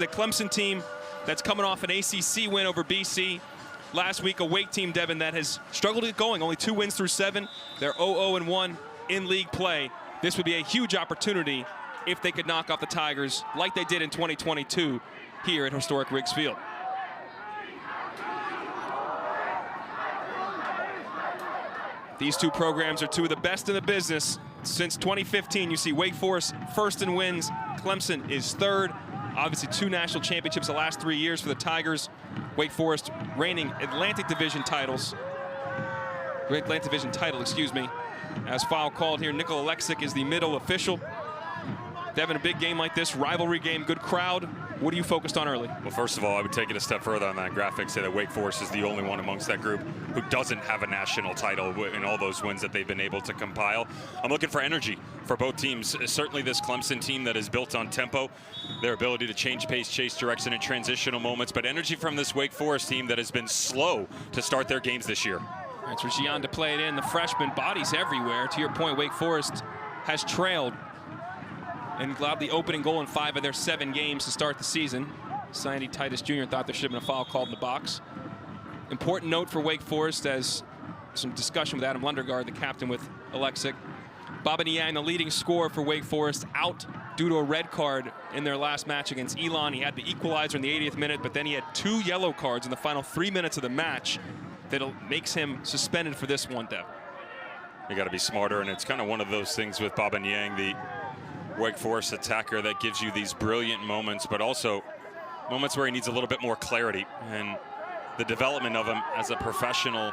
The Clemson team that's coming off an ACC win over BC. Last week, a Wake team, Devin, that has struggled to get going. Only 2 wins through 7. They're 0-0-1 in league play. This would be a huge opportunity if they could knock off the Tigers like they did in 2022 here at historic Riggs Field. These two programs are two of the best in the business. Since 2015, you see Wake Forest first in wins. Clemson is third. Obviously, 2 national championships the last 3 years for the Tigers. Wake Forest reigning Atlantic Division titles. Atlantic Division title, excuse me. As foul called here, Nikola Alexic is the middle official. Devin, a big game like this, rivalry game, good crowd. What are you focused on early? Well, first of all, I would take it a step further on that graphic, say that Wake Forest is the only one amongst that group who doesn't have a national title in all those wins that they've been able to compile. I'm looking for energy for both teams. Certainly this Clemson team that is built on tempo, their ability to change pace, chase direction in transitional moments, but energy from this Wake Forest team that has been slow to start their games this year. It's Gian to play it in, the freshman, bodies everywhere. To your point, Wake Forest has trailed and allowed the opening goal in 5 of their 7 games to start the season. Sandy Titus Jr. thought there should have been a foul called in the box. Important note for Wake Forest, as some discussion with Adam Lundergaard, the captain with Alexic. Baba Niang, the leading scorer for Wake Forest, out due to a red card in their last match against Elon. He had the equalizer in the 80th minute, but then he had 2 yellow cards in the final 3 minutes of the match that makes him suspended for this one, Dev. You got to be smarter, and it's kind of one of those things with Baba Niang, the Wake Forest attacker, that gives you these brilliant moments, but also moments where he needs a little bit more clarity. And the development of him as a professional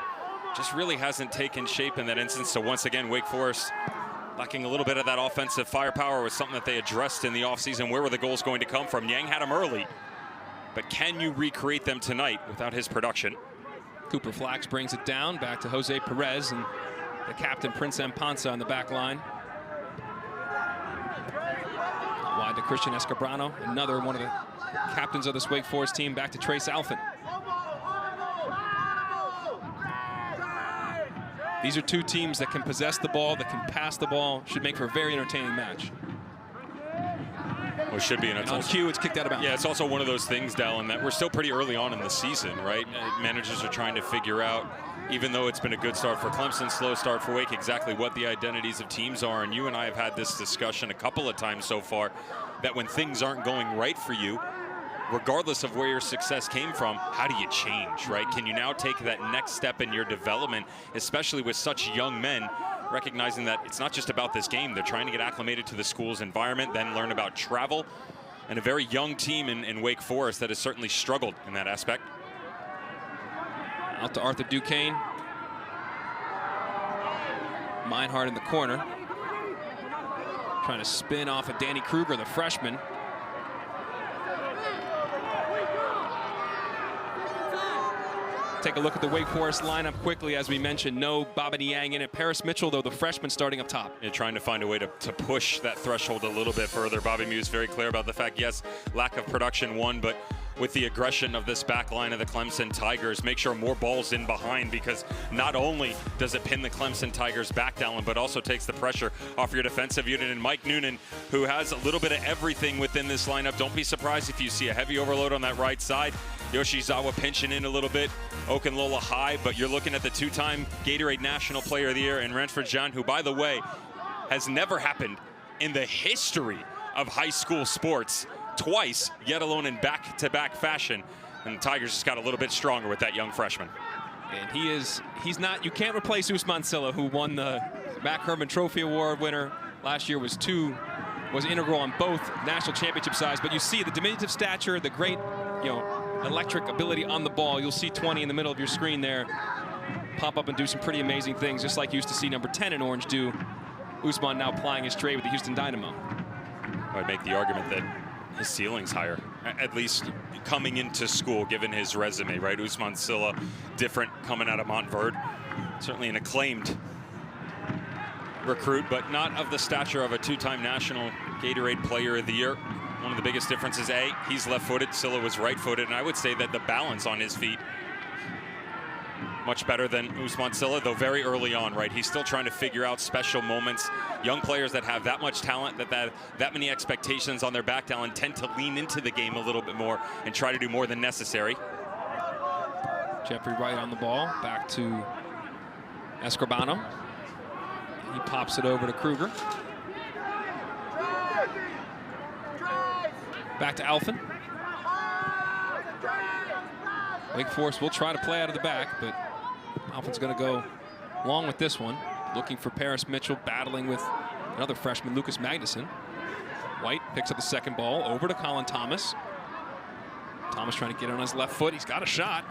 just really hasn't taken shape in that instance. So once again, Wake Forest lacking a little bit of that offensive firepower was something that they addressed in the offseason. Where were the goals going to come from? Niang had them early, but can you recreate them tonight without his production? Cooper Flax brings it down back to Jose Perez and the captain Prince Ampansa on the back line. Wide to Christian Escobrano, another one of the captains of this Wake Forest team, back to Trace Alfin. These are 2 teams that can possess the ball, that can pass the ball, should make for a very entertaining match. Well, it should be, and on cue, it's kicked out of bounds. Yeah, it's also one of those things, Dallin, that we're still pretty early on in the season, right? Managers are trying to figure out, even though it's been a good start for Clemson, slow start for Wake, exactly what the identities of teams are. And you and I have had this discussion a couple of times so far, that when things aren't going right for you, regardless of where your success came from, how do you change, right? Can you now take that next step in your development, especially with such young men, recognizing that it's not just about this game. They're trying to get acclimated to the school's environment, then learn about travel, and a very young team in Wake Forest that has certainly struggled in that aspect. Out to Arthur Duquesne. Meinhardt in the corner. Trying to spin off of Danny Kruger, the freshman. Take a look at the Wake Forest lineup quickly. As we mentioned, no Baba Niang in it. Paris Mitchell, though, the freshman, starting up top. Yeah, trying to find a way to push that threshold a little bit further. Bobby Muse very clear about the fact, yes, lack of production one, but with the aggression of this back line of the Clemson Tigers, make sure more balls in behind, because not only does it pin the Clemson Tigers back down, but also takes the pressure off your defensive unit. And Mike Noonan, who has a little bit of everything within this lineup, don't be surprised if you see a heavy overload on that right side. Yoshizawa pinching in a little bit, Okunlola high, but you're looking at the 2-time Gatorade National Player of the Year, and Renfred John, who, by the way, has never happened in the history of high school sports twice, yet alone in back-to-back fashion. And the Tigers just got a little bit stronger with that young freshman. And he's not, you can't replace Usman Silla, who won the Mac Herman Trophy Award winner last year, was integral on both national championship sides. But you see the diminutive stature, the great, electric ability on the ball. You'll see 20 in the middle of your screen there pop up and do some pretty amazing things, just like you used to see number 10 in orange do. Usman now plying his trade with the Houston Dynamo. I'd make the argument that his ceiling's higher, at least coming into school, given his resume, right? Usman Silla, different coming out of Montverde. Certainly an acclaimed recruit, but not of the stature of a 2-time national Gatorade Player of the Year. One of the biggest differences, he's left-footed, Silla was right-footed, and I would say that the balance on his feet much better than Usman Silla, though very early on, right? He's still trying to figure out special moments. Young players that have that much talent, that many expectations on their back talent, tend to lean into the game a little bit more and try to do more than necessary. Jeffrey Wright on the ball, back to Escribano. He pops it over to Kruger. Back to Alfin. Wake Forest will try to play out of the back, but Alfin's going to go long with this one. Looking for Paris Mitchell, battling with another freshman, Lucas Magnuson. White picks up the second ball, over to Colin Thomas. Thomas trying to get on his left foot. He's got a shot.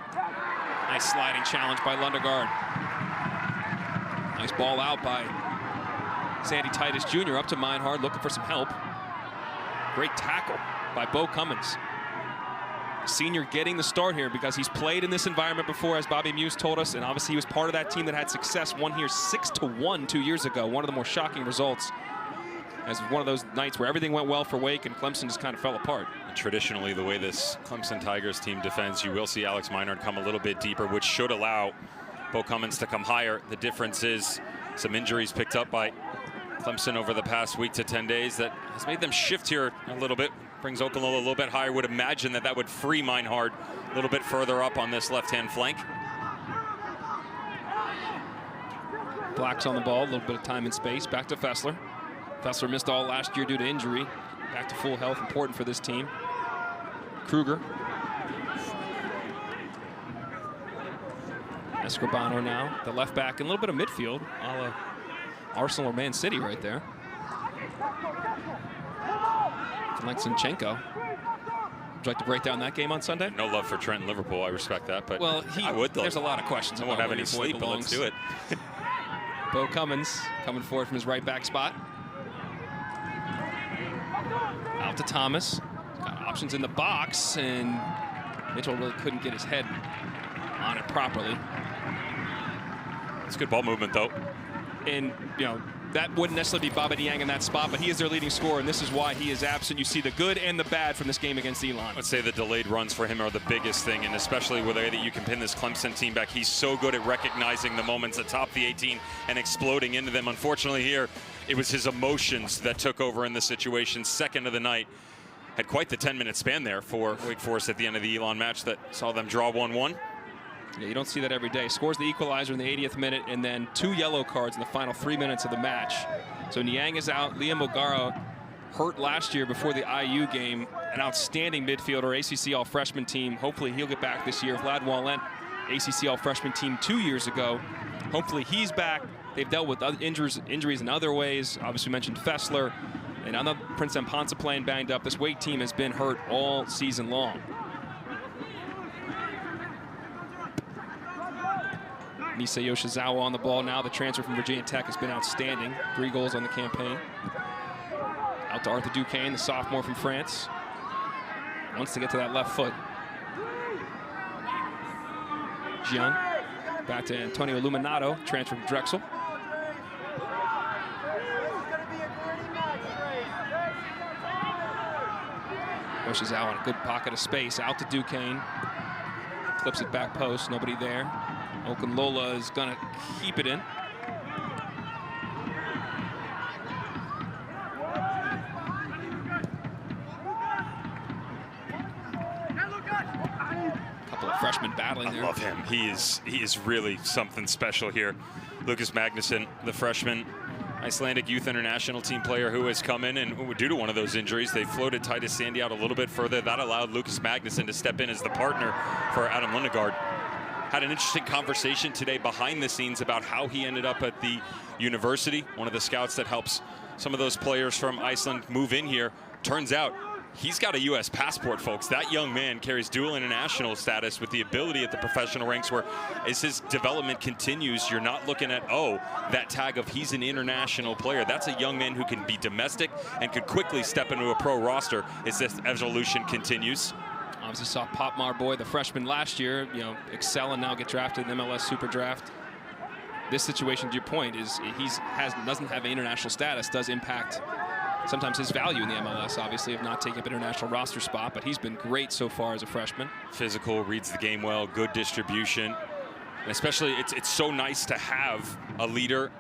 Nice sliding challenge by Lundegaard. Nice ball out by Sandy Titus Jr. up to Meinhard, looking for some help. Great tackle by Bo Cummins. Senior getting the start here because he's played in this environment before, as Bobby Muse told us, and obviously he was part of that team that had success, won here 6-1 2 years ago. One of the more shocking results, as one of those nights where everything went well for Wake and Clemson just kind of fell apart. Traditionally, the way this Clemson Tigers team defends, you will see Alex Meinhard come a little bit deeper, which should allow Bo Cummins to come higher. The difference is some injuries picked up by Clemson over the past week to 10 days that has made them shift here a little bit. Brings Okunlola a little bit higher. Would imagine that would free Meinhard a little bit further up on this left-hand flank. Black's on the ball, a little bit of time and space. Back to Fessler. Fessler missed all last year due to injury. Back to full health, important for this team. Kruger. Escribano now, the left back, and a little bit of midfield, a la Arsenal or Man City right there. Like Zinchenko. Would you like to break down that game on Sunday? No love for Trent and Liverpool. I respect that, but well, I would. There's a lot of questions. I won't have any sleep, but let's do it. Bo Cummins coming forward from his right back spot. Out to Thomas. Got options in the box, and Mitchell really couldn't get his head on it properly. It's good ball movement, though. And, you know, that wouldn't necessarily be Baba Dieng in that spot, but he is their leading scorer, and this is why he is absent. You see the good and the bad from this game against Elon. I'd say the delayed runs for him are the biggest thing, and especially with the way that you can pin this Clemson team back. He's so good at recognizing the moments atop the 18 and exploding into them. Unfortunately here, it was his emotions that took over in the situation. Second of the night. Had quite the 10-minute span there for Wake Forest at the end of the Elon match that saw them draw 1-1. Yeah, you don't see that every day. Scores the equalizer in the 80th minute, and then 2 yellow cards in the final 3 minutes of the match. So Niang is out. Liam O'Gara hurt last year before the IU game. An outstanding midfielder, ACC all-freshman team. Hopefully he'll get back this year. Vlad Walent, ACC all-freshman team 2 years ago. Hopefully he's back. They've dealt with other injuries in other ways. Obviously mentioned Fessler. And I know Prince Mpansa playing banged up. This Wake team has been hurt all season long. Nisa Yoshizawa on the ball now. The transfer from Virginia Tech has been outstanding. 3 goals on the campaign. Out to Arthur Duquesne, the sophomore from France. Wants to get to that left foot. Gian. Back to Antonio Illuminato, transfer from Drexel. Yoshizawa in a good pocket of space. Out to Duquesne. Clips it back post. Nobody there. Okunlola is going to keep it in. Couple of freshmen battling there. I love him. He is really something special here. Lucas Magnuson, the freshman Icelandic youth international team player who has come in, and due to one of those injuries, they floated Titus Sandy out a little bit further. That allowed Lucas Magnuson to step in as the partner for Adam Lundegaard. Had an interesting conversation today behind the scenes about how he ended up at the university. One of the scouts that helps some of those players from Iceland move in here. Turns out he's got a U.S. passport, folks. That young man carries dual international status with the ability at the professional ranks where, as his development continues, you're not looking at, oh, that tag of he's an international player. That's a young man who can be domestic and could quickly step into a pro roster as this evolution continues. Obviously saw Pop Marboy, the freshman last year, you know, excel and now get drafted in the MLS Super Draft. This situation, to your point, is doesn't have an international status, does impact sometimes his value in the MLS, obviously, of not taking up an international roster spot, but he's been great so far as a freshman. Physical, reads the game well, good distribution. And especially, it's so nice to have a leader,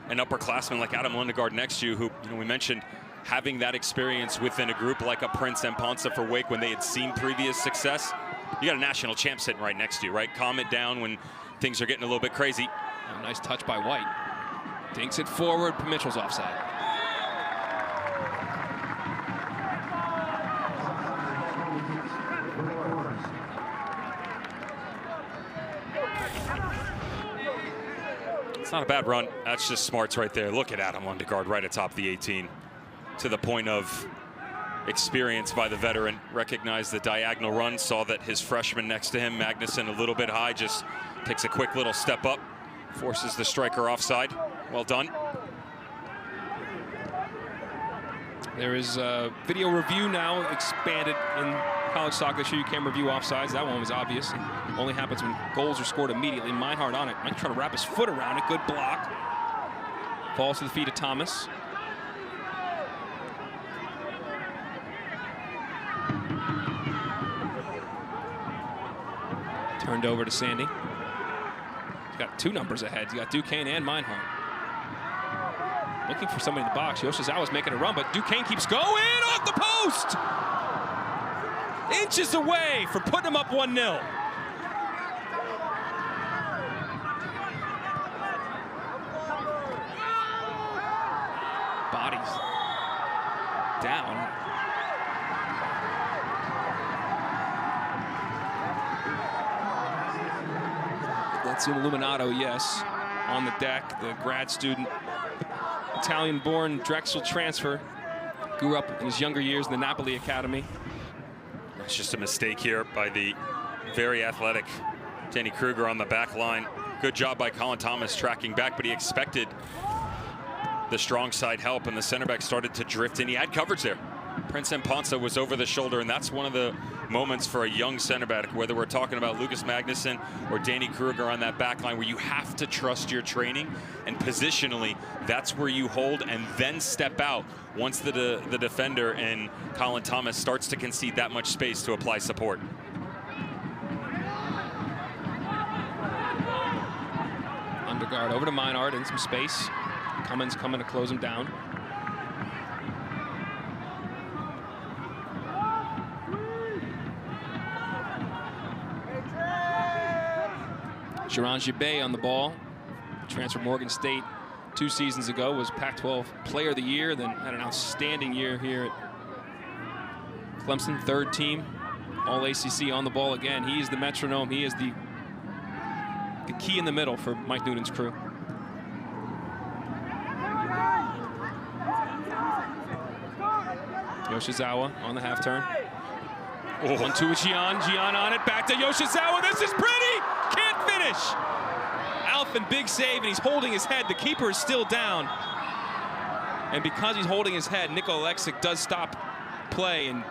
an upperclassman like Adam Lundegaard next to you, who, you know, we mentioned having that experience within a group like a Prince and Ponce for Wake when they had seen previous success. You got a national champ sitting right next to you, right? Calm it down when things are getting a little bit crazy. A nice touch by White. Dinks it forward. Mitchell's offside. It's not a bad run. That's just smarts right there. Look at Adam Lundegaard right atop the 18. To the point of experience by the veteran. Recognized the diagonal run. Saw that his freshman next to him, Magnuson, a little bit high. Just takes a quick little step up. Forces the striker offside. Well done. There is a video review now expanded in college soccer this year. You can review offsides. That one was obvious. It only happens when goals are scored immediately. Meinhardt on it. Might try to wrap his foot around it. Good block. Falls to the feet of Thomas. Turned over to Sandy. He's got two numbers ahead. He's got Duquesne and Meinhardt. Looking for somebody in the box. Yoshizawa's making a run, but Duquesne keeps going off the post! Inches away from putting him up 1-0. Bodies down. That's Illuminato, yes, on the deck. The grad student, Italian-born Drexel transfer, grew up in his younger years in the Napoli Academy. It's just a mistake here by the very athletic Danny Kruger on the back line. Good job by Colin Thomas tracking back, but he expected the strong side help, and the center back started to drift in. He had coverage there. Prince and Ponce was over the shoulder, and that's one of the moments for a young center back, whether we're talking about Lucas Magnuson or Danny Kruger on that back line, where you have to trust your training, and positionally, that's where you hold and then step out once the defender and Colin Thomas starts to concede that much space to apply support. Underguard over to Meinhardt in some space. Cummins coming to close him down. Jaron Gibet on the ball. Transfer Morgan State 2 seasons ago, was Pac-12 Player of the Year, then had an outstanding year here at Clemson, 3rd team, all ACC on the ball again. He is the metronome. He is the key in the middle for Mike Noonan's crew. Yoshizawa on the half turn. 1-2 with Gian. Gian on it. Back to Yoshizawa. This is pretty. Can't finish. Alphen, big save, and he's holding his head. The keeper is still down. And because he's holding his head, Niko Alexic does stop play and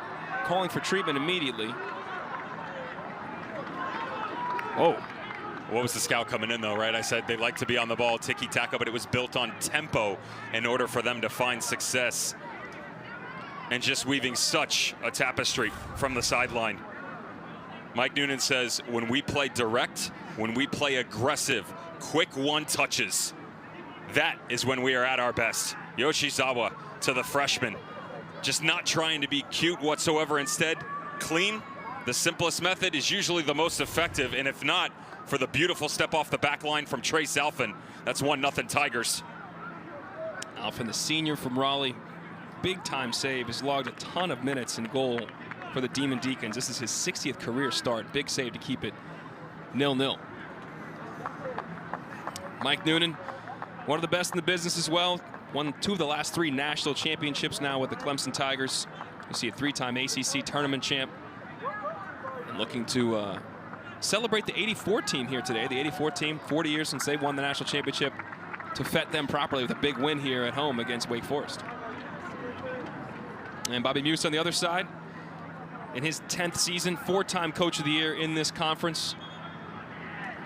calling for treatment immediately. Oh. What was the scout coming in, though, right? I said they like to be on the ball, tiki-taka, but it was built on tempo in order for them to find success. And just weaving such a tapestry from the sideline. Mike Noonan says, when we play direct, when we play aggressive, quick one-touches, that is when we are at our best. Yoshizawa to the freshman, just not trying to be cute whatsoever. Instead, clean. The simplest method is usually the most effective, and if not, for the beautiful step off the back line from Trace Alphen, that's 1-0 Tigers. Alphen, the senior from Raleigh, big time save, has logged a ton of minutes in goal for the Demon Deacons. This is his 60th career start. Big save to keep it 0-0. Mike Noonan, one of the best in the business as well. Won 2 of the last 3 national championships now with the Clemson Tigers. You see a 3-time ACC tournament champ. And looking to celebrate the 84 team here today. The 84 team, 40 years since they won the national championship, to fet them properly with a big win here at home against Wake Forest. And Bobby Muse on the other side. In his 10th season, 4-time Coach of the Year in this conference.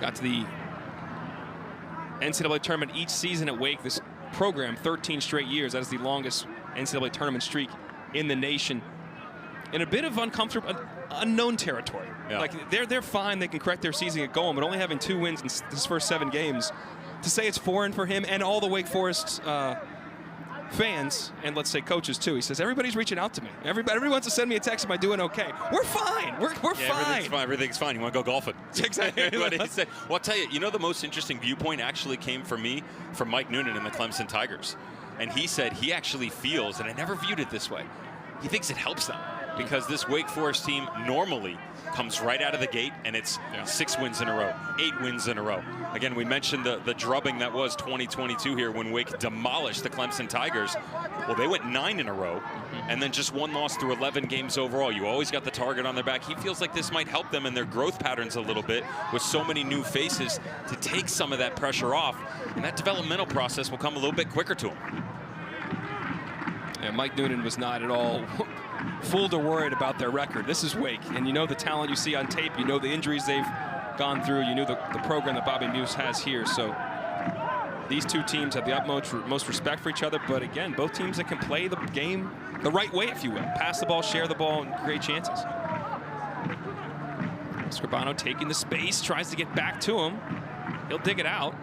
Got to the NCAA tournament each season at Wake. This program, 13 straight years. That is the longest NCAA tournament streak in the nation. In a bit of unknown territory. Yeah. Like they're fine. They can correct their season and get going, but only having 2 wins in his first 7 games, to say it's foreign for him and all the Wake Forest fans and let's say coaches too. He says everybody's reaching out to me. Everybody wants to send me a text. Am I doing okay? We're fine. We're fine. Everything's fine. You want to go golfing? Exactly. Well, I'll tell you. The most interesting viewpoint actually came from Mike Noonan and the Clemson Tigers, and he said he actually feels, and I never viewed it this way, he thinks it helps them because this Wake Forest team normally comes right out of the gate and it's 6 wins in a row, 8 wins in a row. Again, we mentioned the drubbing that was 2022 here when Wake demolished the Clemson Tigers. Well, they went 9 in a row and then just 1 loss through 11 games overall. You always got the target on their back. He feels like this might help them in their growth patterns a little bit with so many new faces to take some of that pressure off, and that developmental process will come a little bit quicker to him. Yeah, Mike Noonan was not at all fooled or worried about their record. This is Wake, and you know the talent you see on tape. You know the injuries they've gone through. You knew the program that Bobby Muse has here. So these 2 teams have the utmost respect for each other. But again, both teams that can play the game the right way, if you will. Pass the ball, share the ball, and create chances. Scribano taking the space, tries to get back to him. He'll dig it out.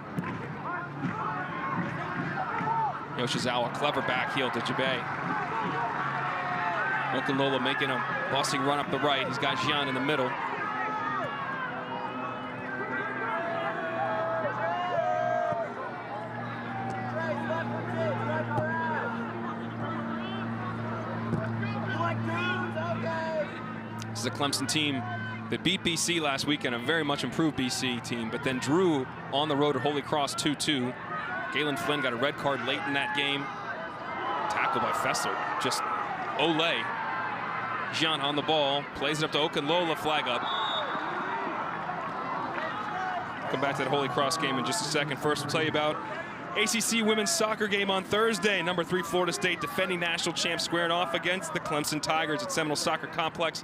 Yoshizawa, clever back heel to Jabe. Okunlola making a bossing run up the right. He's got Jian in the middle. This is a Clemson team that beat BC last weekend, a very much improved BC team, but then drew on the road at Holy Cross 2-2. Galen Flynn got a red card late in that game. Tackled by Fessler. Just Ole. Jian on the ball. Plays it up to Okunlola. Flag up. Come back to that Holy Cross game in just a second. First, we'll tell you about ACC women's soccer game on Thursday. Number 3 Florida State, defending national champs, squaring off against the Clemson Tigers at Seminole Soccer Complex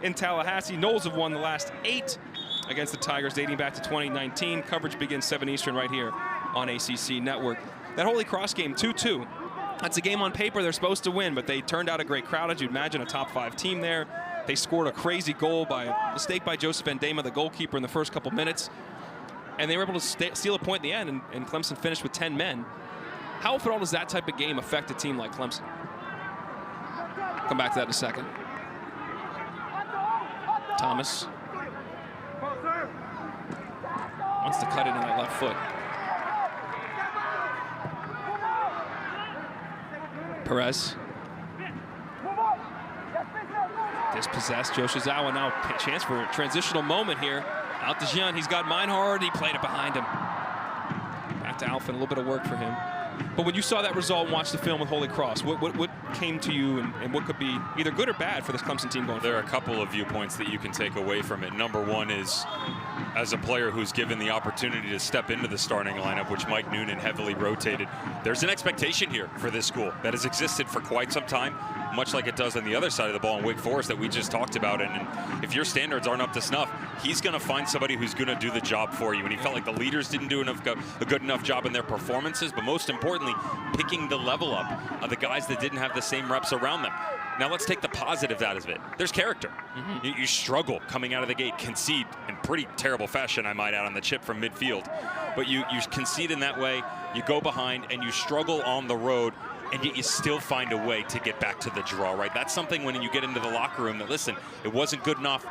in Tallahassee. Noles have won the last 8 against the Tigers dating back to 2019. Coverage begins 7 Eastern right here on ACC Network. That Holy Cross game, 2-2. That's a game on paper they're supposed to win, but they turned out a great crowd, as you'd imagine, a top 5 team there. They scored a crazy goal by a mistake by Joseph Endema, the goalkeeper, in the first couple minutes. And they were able to steal a point in the end, and Clemson finished with 10 men. How, if at all, does that type of game affect a team like Clemson? Come back to that in a second. Thomas wants to cut it in that left foot. Perez. Dispossessed. Yoshizawa now a chance for a transitional moment here. Out to Jian. He's got Meinhardt. He played it behind him. Back to Alfin. A little bit of work for him. But when you saw that result and watched the film with Holy Cross, what came to you and what could be either good or bad for this Clemson team going forward? There are a couple of viewpoints that you can take away from it. Number one is, as a player who's given the opportunity to step into the starting lineup, which Mike Noonan heavily rotated, there's an expectation here for this school that has existed for quite some time, much like it does on the other side of the ball in Wake Forest that we just talked about. And if your standards aren't up to snuff, he's going to find somebody who's going to do the job for you. And he felt like the leaders didn't do a good enough job in their performances, but most importantly, picking the level up of the guys that didn't have the same reps around them. Now let's take the positive out of it. There's character. You struggle coming out of the gate, concede in pretty terrible fashion, I might add, on the chip from midfield. But you concede in that way, you go behind, and you struggle on the road, and yet you still find a way to get back to the draw, right? That's something when you get into the locker room that, listen, it wasn't good enough,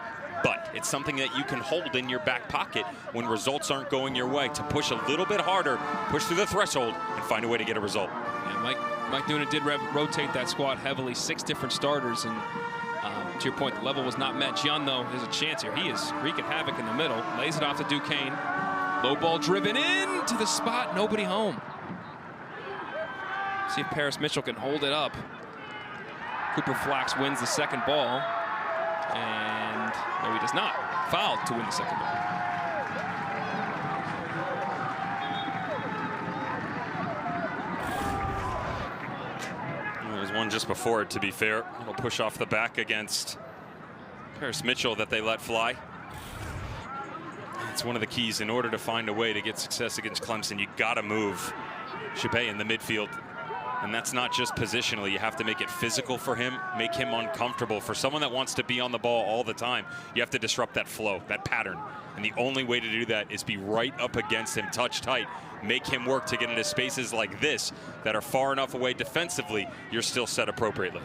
but it's something that you can hold in your back pocket when results aren't going your way, to push a little bit harder, push through the threshold, and find a way to get a result. Yeah, Mike Noonan did rotate that squad heavily, 6 different starters, and to your point, the level was not met. Jian, though, has a chance here. He is wreaking havoc in the middle, lays it off to Duquesne. Low ball driven in to the spot, nobody home. See if Paris Mitchell can hold it up. Cooper Flax wins the second ball, and no, he does not. Fouled to win the second ball. There's one just before it, to be fair. It'll push off the back against Paris Mitchell that they let fly. It's one of the keys in order to find a way to get success against Clemson. You got to move Chabet in the midfield And that's not just positionally. You have to make it physical for him, make him uncomfortable. For someone that wants to be on the ball all the time, you have to disrupt that flow, that pattern. And the only way to do that is be right up against him, touch tight, make him work to get into spaces like this that are far enough away defensively, you're still set appropriately.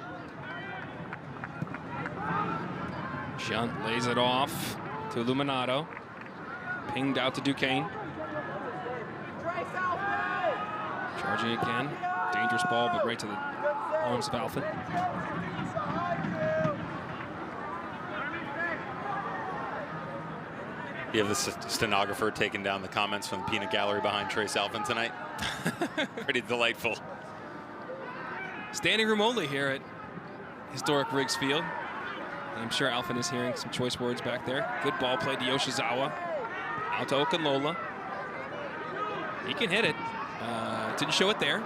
Shunt lays it off to Illuminato. Pinged out to Duquesne. Charging again. Dangerous ball, but right to the arms of Alfin. You have the stenographer taking down the comments from the peanut gallery behind Trace Alfin tonight. Pretty delightful. Standing room only here at historic Riggs Field. And I'm sure Alfin is hearing some choice words back there. Good ball played to Yoshizawa. Out to Okanlola. He can hit it. Didn't show it there.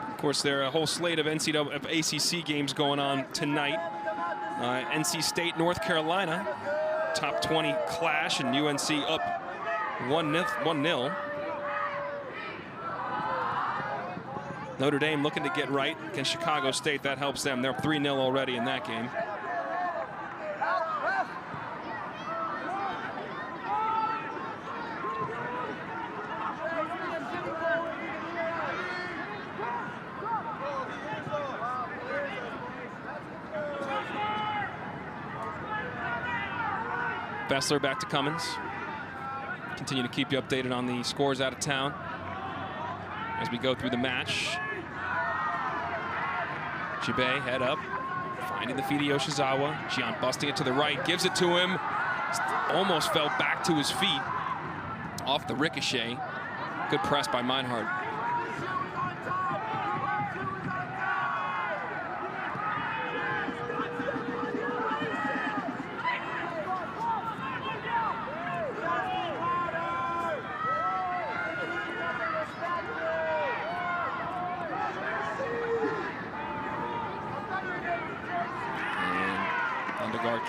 Of course, there are a whole slate of ACC games going on tonight. NC State, North Carolina, top 20 clash, and UNC up 1-0. Notre Dame looking to get right against Chicago State. That helps them. They're 3-0 already in that game. Bessler back to Cummins. Continue to keep you updated on the scores out of town as we go through the match. Chibé head up, finding the feet of Yoshizawa. Gian busting it to the right, gives it to him. Almost fell back to his feet off the ricochet. Good press by Meinhardt.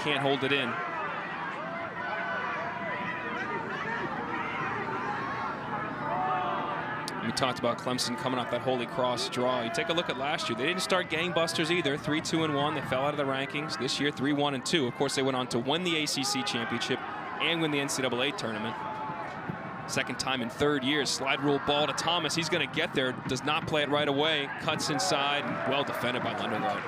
Can't hold it in. We talked about Clemson coming off that Holy Cross draw. You take a look at last year. They didn't start gangbusters either. 3-2-1. They fell out of the rankings. This year, 3-1-2. Of course, they went on to win the ACC championship and win the NCAA tournament. Second time in 3 years. Slide rule ball to Thomas. He's going to get there. Does not play it right away. Cuts inside. Well defended by Lundergaard.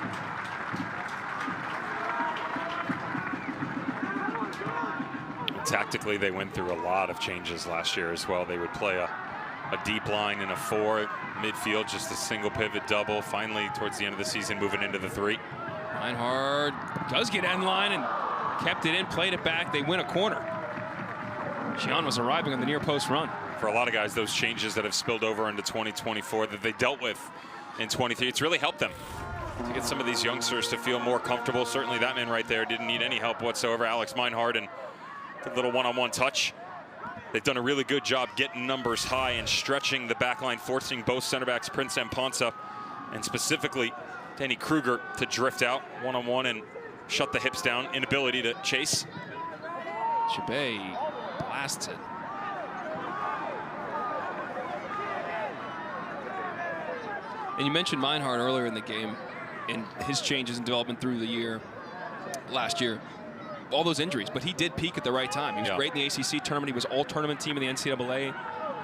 Tactically, they went through a lot of changes last year as well. They would play a deep line in a 4, midfield, just a single pivot double. Finally, towards the end of the season, moving into the 3. Meinhardt does get end line and kept it in, played it back. They win a corner. Gian was arriving on the near post run. For a lot of guys, those changes that have spilled over into 2024 that they dealt with in 23, it's really helped them to get some of these youngsters to feel more comfortable. Certainly that man right there didn't need any help whatsoever, Alex Meinhardt, and a little one-on-one touch. They've done a really good job getting numbers high and stretching the back line, forcing both center backs, Prince and Ponsa, and specifically Danny Kruger, to drift out one-on-one and shut the hips down. Inability to chase. Chibé blasts it. And you mentioned Meinhardt earlier in the game and his changes in development through the year, last year. All those injuries, but he did peak at the right time. He was great in the ACC tournament. He was all-tournament team in the NCAA.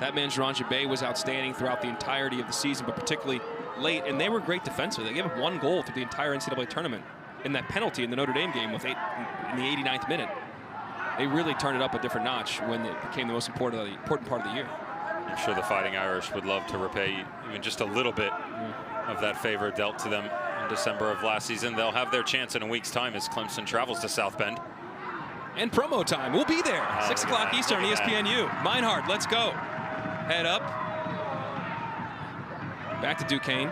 That man, Jean Chibé, was outstanding throughout the entirety of the season, but particularly late. And they were great defensively. They gave up 1 goal through the entire NCAA tournament. In that penalty in the Notre Dame game in the 89th minute, they really turned it up a different notch when it became the most important part of the year. I'm sure the Fighting Irish would love to repay even just a little bit of that favor dealt to them in December of last season. They'll have their chance in a week's time as Clemson travels to South Bend. And promo time. We'll be there. 6 o'clock Eastern, ESPNU. Meinhardt, let's go. Head up. Back to Duquesne.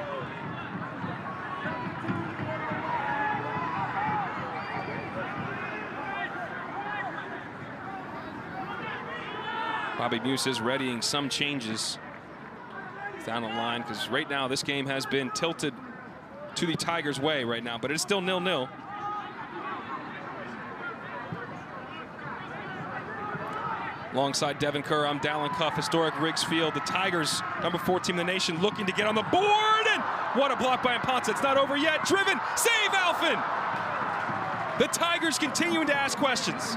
Bobby Muse is readying some changes down the line, because right now this game has been tilted to the Tigers' way right now, but it's still 0-0. Alongside Devin Kerr, I'm Dallin Cuff, historic Riggs Field. The Tigers, number 4 team in the nation, looking to get on the board. And what a block by Imponsa. It's not over yet. Driven, save Alfin. The Tigers continuing to ask questions.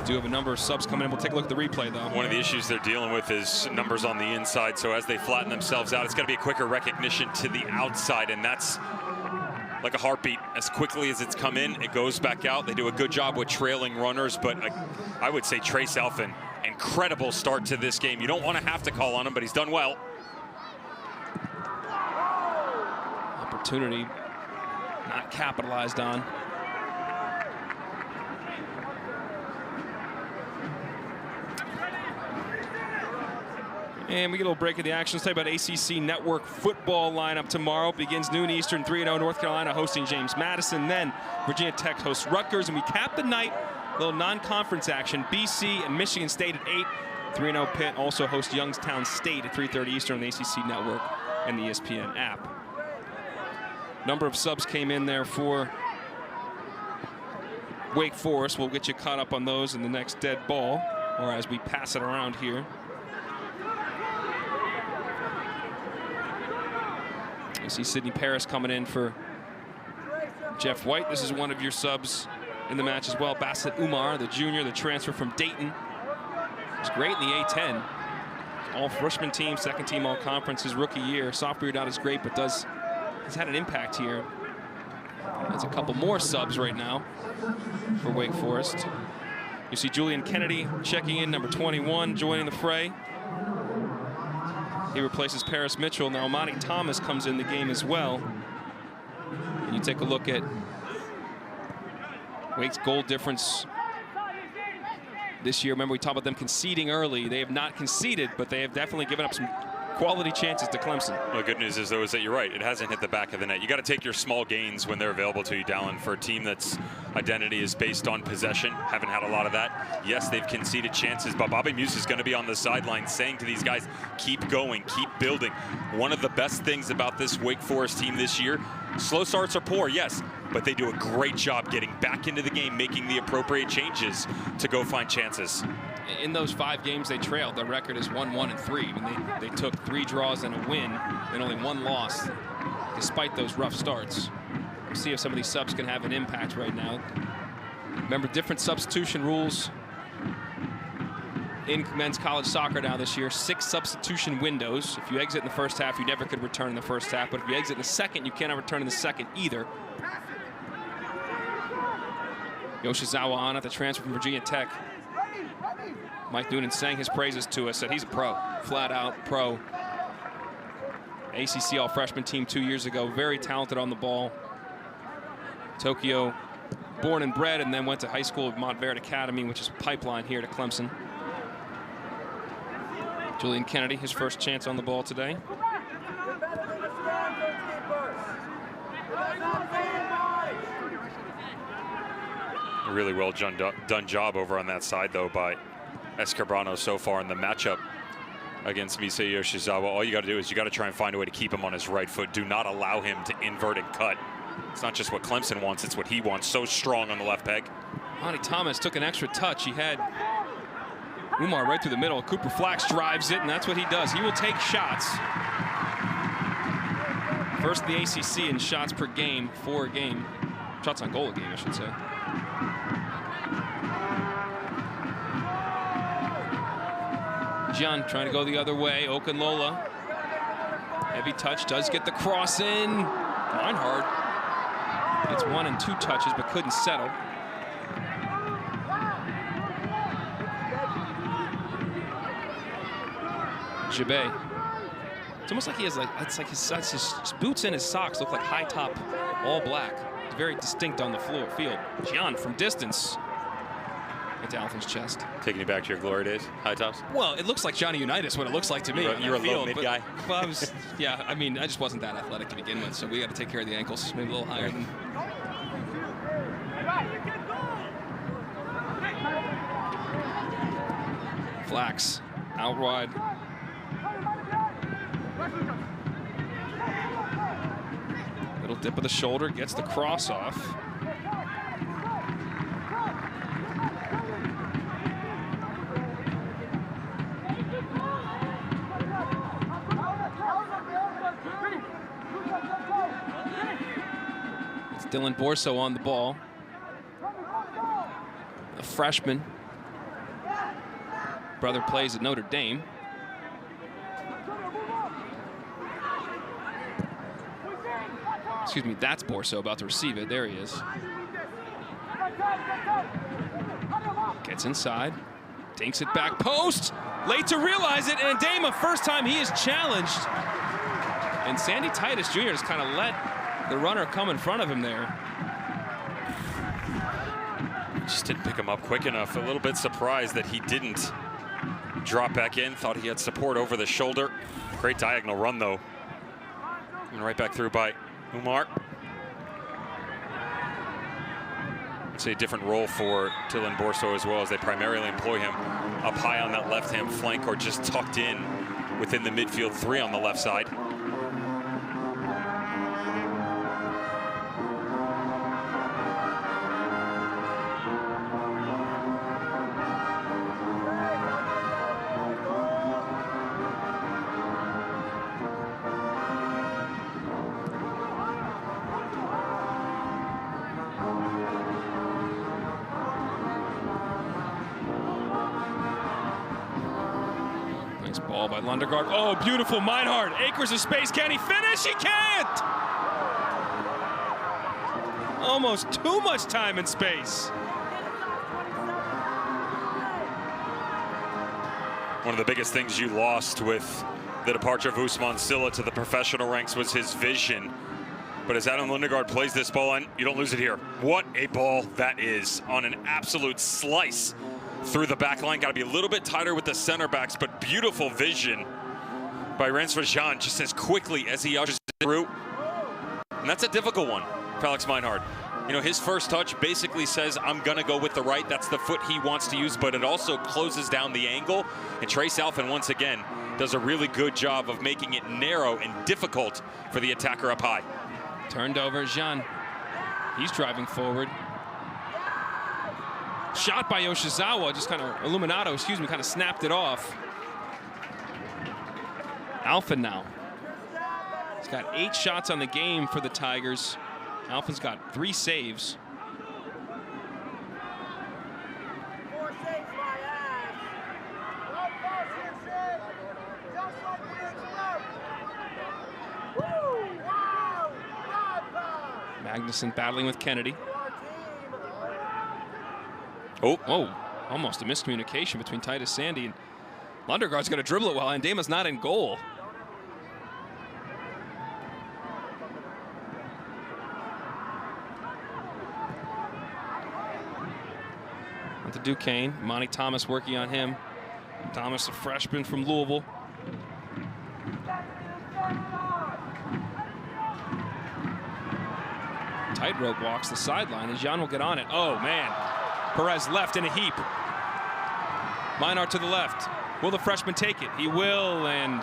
Do have a number of subs coming in. We'll take a look at the replay, though. One of the issues they're dealing with is numbers on the inside. So as they flatten themselves out, it's got to be a quicker recognition to the outside, and that's like a heartbeat. As quickly as it's come in, it goes back out. They do a good job with trailing runners, but I would say Trace Alfin, incredible start to this game. You don't want to have to call on him, but he's done well. Opportunity not capitalized on. And we get a little break of the action. Let's talk about ACC Network football lineup tomorrow. Begins noon Eastern, 3-0 North Carolina hosting James Madison. Then Virginia Tech hosts Rutgers. And we cap the night, a little non-conference action. BC and Michigan State at 8. 3-0 Pitt also hosts Youngstown State at 3:30 Eastern on the ACC Network and the ESPN app. Number of subs came in there for Wake Forest. We'll get you caught up on those in the next dead ball, or as we pass it around here. You see Sidney Paris coming in for Jeff White. This is one of your subs in the match as well. Bassett Umar, the junior, the transfer from Dayton. He's great in the A-10. All freshman team, second team all conference his rookie year. Sophomore year not as great, but has had an impact here. That's a couple more subs right now for Wake Forest. You see Julian Kennedy checking in, number 21, joining the fray. He replaces Paris Mitchell. Now Monty Thomas comes in the game as well. And you take a look at Wake's goal difference this year. Remember, we talked about them conceding early. They have not conceded, but they have definitely given up some quality chances to Clemson. Well, the good news is, though, is that you're right. It hasn't hit the back of the net. You got to take your small gains when they're available to you, Dallin, for a team that's identity is based on possession. Haven't had a lot of that. Yes, they've conceded chances, but Bobby Muse is going to be on the sideline saying to these guys, keep going, keep building. One of the best things about this Wake Forest team this year, slow starts are poor, yes, but they do a great job getting back into the game, making the appropriate changes to go find chances. In those 5 games they trailed, their record is 1-1-3. I mean, they took 3 draws and a win and only 1 loss despite those rough starts. We'll see if some of these subs can have an impact right now. Remember, different substitution rules in men's college soccer now this year. 6 substitution windows. If you exit in the first half, you never could return in the first half, but if you exit in the second, you cannot return in the second either. Yoshizawa on at the transfer from Virginia Tech. Mike Noonan sang his praises to us, said he's a pro, flat out pro. ACC all-freshman team 2 years ago, very talented on the ball. Tokyo, born and bred, and then went to high school at Montverde Academy, which is a pipeline here to Clemson. Julian Kennedy, his first chance on the ball today. A really well done job over on that side, though, by Escobrano so far in the matchup against Misei Yoshizawa. All you got to do is you got to try and find a way to keep him on his right foot. Do not allow him to invert and cut. It's not just what Clemson wants, it's what he wants. So strong on the left peg. Monty Thomas took an extra touch. He had Umar right through the middle. Cooper Flax drives it, and that's what he does. He will take shots. First in the ACC in shots per game, 4 a game. Shots on goal a game, I should say. Gian trying to go the other way. Okunlola. Heavy touch, does get the cross in. Reinhardt gets 1 and 2 touches, but couldn't settle. Jabé. It's almost like he has it's like his boots and his socks look like high top, all black. It's very distinct on the field. Gian from distance. Into Alfin's chest. Taking you back to your glory days, high tops? Well, it looks like Johnny Unitas, what it looks like to me. You're a low mid guy? Well, I mean, I just wasn't that athletic to begin with, so we got to take care of the ankles, maybe a little higher than. Flax out wide. Little dip of the shoulder, gets the cross off. It's Dylan Borso on the ball. A freshman. Brother plays at Notre Dame. Excuse me, that's Borso about to receive it. There he is. Gets inside, dinks it back post. Late to realize it, and Dama, first time he is challenged. And Sandy Titus Jr. just kind of let the runner come in front of him there. Just didn't pick him up quick enough. A little bit surprised that he didn't drop back in. Thought he had support over the shoulder. Great diagonal run, though. And right back through by Umar. It's a different role for Dylan Borso as well, as they primarily employ him up high on that left-hand flank or just tucked in within the midfield three on the left side. Ball by Lundegaard. Oh, beautiful Meinhardt. Acres of space. Can he finish? He can't! Almost too much time and space. One of the biggest things you lost with the departure of Ousmane Sylla to the professional ranks was his vision. But as Adam Lundegaard plays this ball in, you don't lose it here. What a ball that is on an absolute slice through the back line. Got to be a little bit tighter with the center backs, but beautiful vision by Rens Vajan just as quickly as he ushers through. And that's a difficult one for Alex Meinhardt. You know, his first touch basically says, I'm going to go with the right. That's the foot he wants to use, but it also closes down the angle. And Trace Alfin, once again, does a really good job of making it narrow and difficult for the attacker up high. Turned over, Jean. He's driving forward. Shot by Yoshizawa, just kind of, Illuminato, excuse me, kind of snapped it off. Alfin now. He's got 8 shots on the game for the Tigers. Alfin's got 3 saves. Magnuson battling with Kennedy. Oh, almost a miscommunication between Titus Sandy and Lundegaard's going to dribble it well, and Dama's not in goal. On to Duquesne. Monty Thomas working on him. Thomas, a freshman from Louisville. Tightrope walks the sideline, and Jean will get on it. Oh, man. Perez left in a heap. Meinhardt to the left. Will the freshman take it? He will, and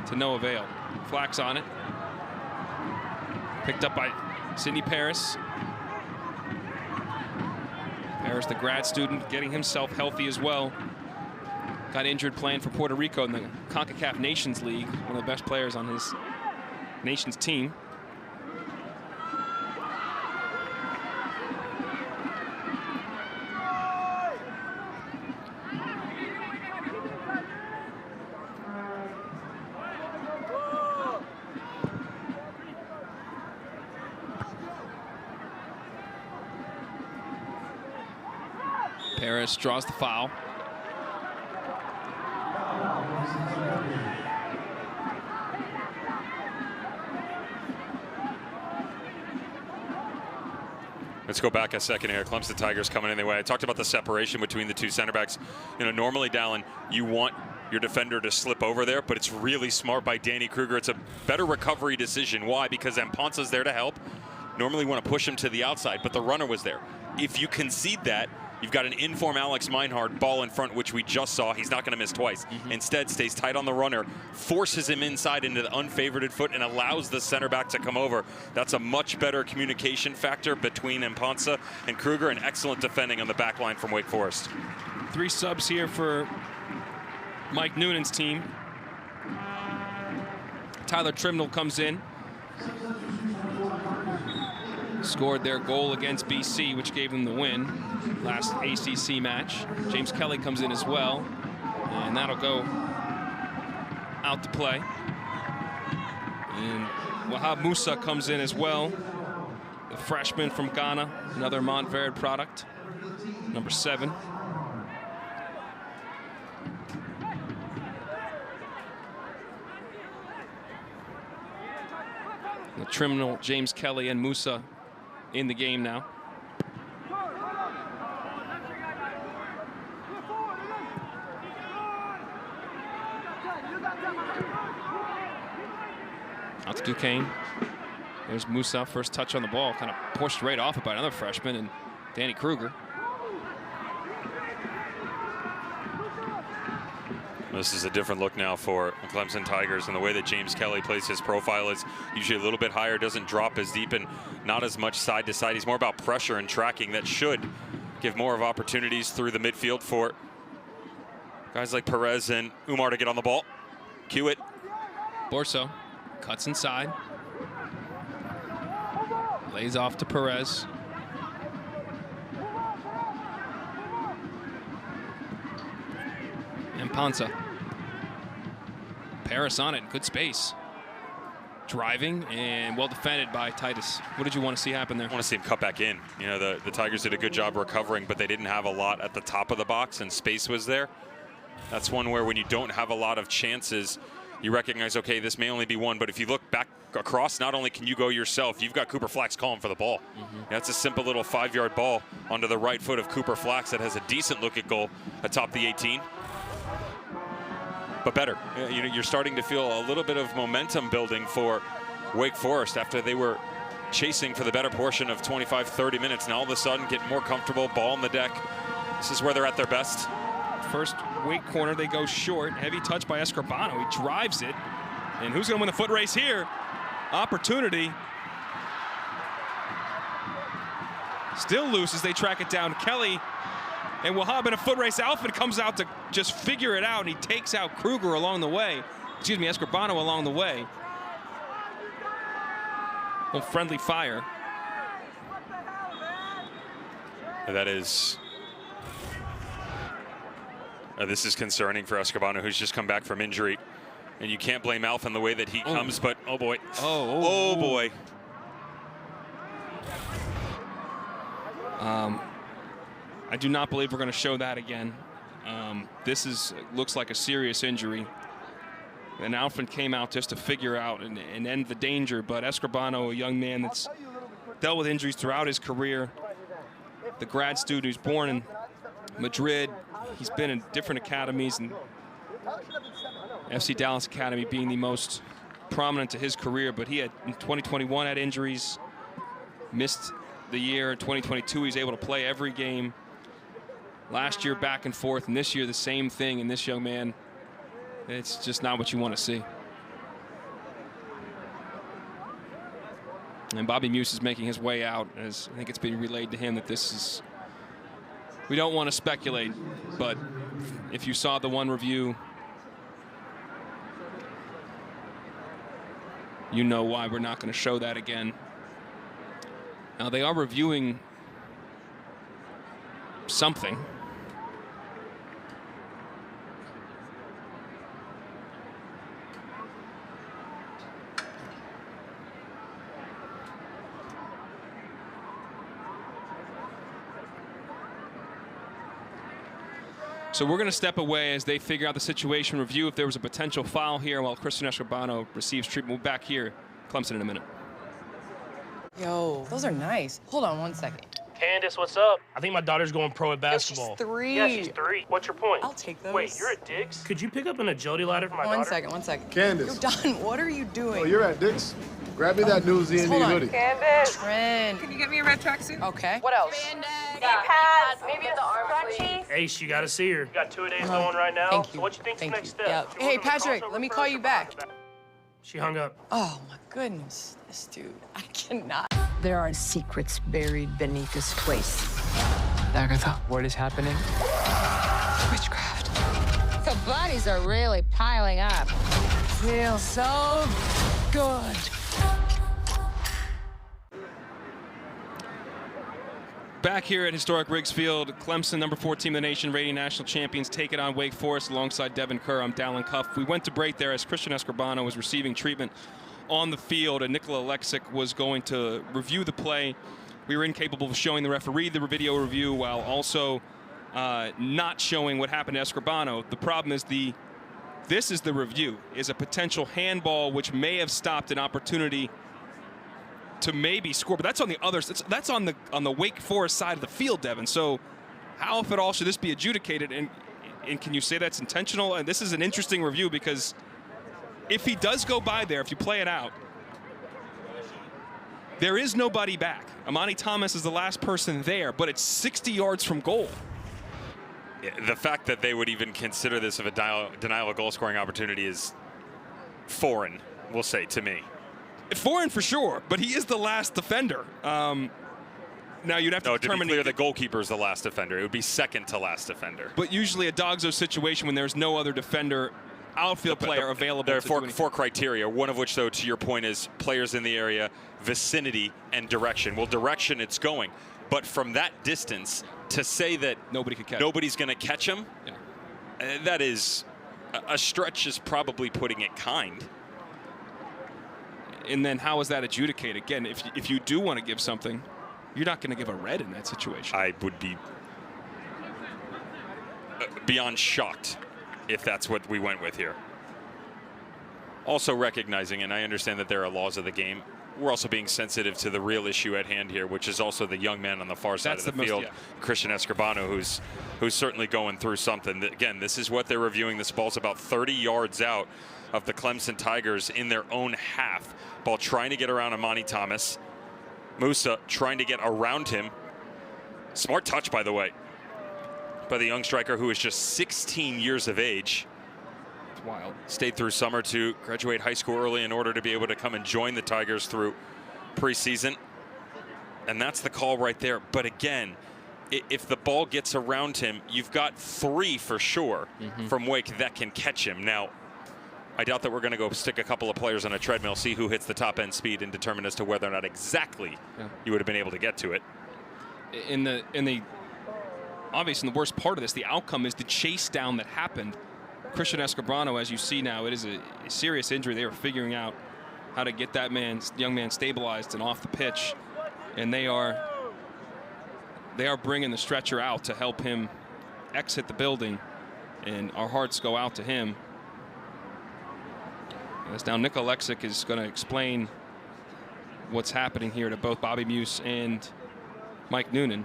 to no avail. Flax on it. Picked up by Sidney Paris. Paris, the grad student, getting himself healthy as well. Got injured playing for Puerto Rico in the CONCACAF Nations League. One of the best players on his nation's team. Paris draws the foul. Let's go back a second here. Clemson Tigers coming in the way. I talked about the separation between the two center backs. You know, normally, Dallin, you want your defender to slip over there, but it's really smart by Danny Kruger. It's a better recovery decision. Why? Because Amponsa's there to help. Normally want to push him to the outside, but the runner was there. If you concede that, You've got an inform Alex Meinhardt, ball in front, which we just saw. He's not going to miss twice. Instead, stays tight on the runner, forces him inside into the unfavored foot, and allows the center back to come over. That's a much better communication factor between Mpansa and Kruger, and excellent defending on the back line from Wake Forest. 3 subs here for Mike Noonan's team. Tyler Trimnell comes in. Scored their goal against BC, which gave them the win last ACC match. James Kelly comes in as well, and that'll go out to play. And Wahab Musa comes in as well, the freshman from Ghana, another Montverde product, number 7. The Trimnell, James Kelly, and Musa in the game now. Out to Duquesne. There's Musa, first touch on the ball, kind of pushed right off it by another freshman, and Danny Kruger. This is a different look now for Clemson Tigers, and the way that James Kelly plays his profile is usually a little bit higher, doesn't drop as deep and not as much side to side. He's more about pressure and tracking. That should give more of opportunities through the midfield for guys like Perez and Umar to get on the ball. Cue it. Borso cuts inside. Lays off to Perez. And Mpansa. Paris on it, good space. Driving and well defended by Titus. What did you want to see happen there? I want to see him cut back in. You know, the Tigers did a good job recovering, but they didn't have a lot at the top of the box, and space was there. That's one where when you don't have a lot of chances, you recognize, okay, this may only be one, but if you look back across, not only can you go yourself, you've got Cooper Flax calling for the ball. That's a simple little 5-yard ball onto the right foot of Cooper Flax that has a decent look at goal atop the 18. But better. You know, you're starting to feel a little bit of momentum building for Wake Forest after they were chasing for the better portion of 25-30 minutes. Now all of a sudden get more comfortable, ball on the deck. This is where they're at their best. First Wake corner, they go short. Heavy touch by Escribano. He drives it. And who's going to win the foot race here? Opportunity. Still loose as they track it down. Kelly and Wahab in a foot race. Alfred comes out to just figure it out, and he takes out Kruger along the way. Excuse me, Escribano along the way. A little friendly fire. That is... this is concerning for Escribano, who's just come back from injury. And you can't blame Alf in the way that he comes, but oh boy. Oh boy. I do not believe we're going to show that again. This looks like a serious injury. And Alfred came out just to figure out and end the danger. But Escribano, a young man that's dealt with injuries throughout his career, the grad student who's born in Madrid, he's been in different academies, and FC Dallas Academy being the most prominent to his career. But he had, in 2021, had injuries, missed the year. In 2022, he's able to play every game. Last year, back and forth, and this year, the same thing. And this young man, it's just not what you want to see. And Bobby Muse is making his way out, as I think it's been relayed to him that this is, we don't want to speculate, but if you saw the one review, you know why we're not going to show that again. Now, they are reviewing something. So we're going to step away as they figure out the situation, review if there was a potential foul here while Christian Escribano receives treatment. We'll be back here, Clemson, in a minute. Yo, those are nice. Hold on one second. Candace, what's up? I think my daughter's going pro at basketball. Yo, she's 3. Yeah, she's 3. What's your point? I'll take those. Wait, you're at Dick's? Could you pick up an agility ladder for my daughter? One second. Candace. Yo, Don, what are you doing? Oh, you're at Dick's? Grab me that new Z&D Hold on. hoodie. Candace. Trend. Can you get me a red tracksuit? Okay. What else? Pads, maybe the arm sleeve. Ace, you got to see her. You got 2 days going right now. Thank you. So what you think's the Thank next you. step? Yeah. She Hey, wasn't a Patrick, crossover let me first call or you back. She hung up. Oh, my goodness. This dude. I cannot. There are secrets buried beneath this place. Agatha, what is happening? Witchcraft. The bodies are really piling up. Feels so good. Back here at historic Riggs Field, Clemson, number 4 team in the nation, reigning national champions, take it on Wake Forest alongside Devin Kerr. I'm Dallin Cuff. We went to break there as Christian Escribano was receiving treatment on the field, and Nikola Alexic was going to review the play. We were incapable of showing the referee the video review while also not showing what happened to Escribano. The problem is this is the review, is a potential handball which may have stopped an opportunity to maybe score, but that's on the other. That's on the Wake Forest side of the field, Devin. So, how, if at all, should this be adjudicated? And can you say that's intentional? And this is an interesting review because if he does go by there, if you play it out, there is nobody back. Amani Thomas is the last person there, but it's 60 yards from goal. The fact that they would even consider this of a denial of goal scoring opportunity is foreign, we'll say, to me. Foreign for sure, but he is the last defender. Now you'd have to determine. To be clear, the goalkeeper is the last defender. It would be second to last defender. But usually a Dogzo situation when there's no other defender, outfield player available. There are four criteria, one of which, though, to your point, is players in the area, vicinity, and direction. Well, direction it's going, but from that distance to say that nobody's going to catch him, that is a stretch is probably putting it kind. And then how is that adjudicated? Again, if you do want to give something, you're not going to give a red in that situation. I would be beyond shocked if that's what we went with here. Also recognizing, and I understand that there are laws of the game, we're also being sensitive to the real issue at hand here, which is also the young man on the far side of the field, Christian Escribano, who's certainly going through something. Again, this is what they're reviewing. This ball's about 30 yards out of the Clemson Tigers in their own half. Ball trying to get around Amani Thomas. Musa trying to get around him. Smart touch, by the way, by the young striker who is just 16 years of age. It's wild. Stayed through summer to graduate high school early in order to be able to come and join the Tigers through preseason. And that's the call right there. But again, if the ball gets around him, you've got 3 for sure from Wake that can catch him. Now, I doubt that we're going to go stick a couple of players on a treadmill, see who hits the top end speed, and determine as to whether or not exactly you would have been able to get to it. Obviously, in the worst part of this, the outcome is the chase down that happened. Christian Escribano, as you see now, it is a serious injury. They are figuring out how to get that young man stabilized and off the pitch, and they are bringing the stretcher out to help him exit the building, and our hearts go out to him. As now Nick Alexic is going to explain what's happening here to both Bobby Muse and Mike Noonan.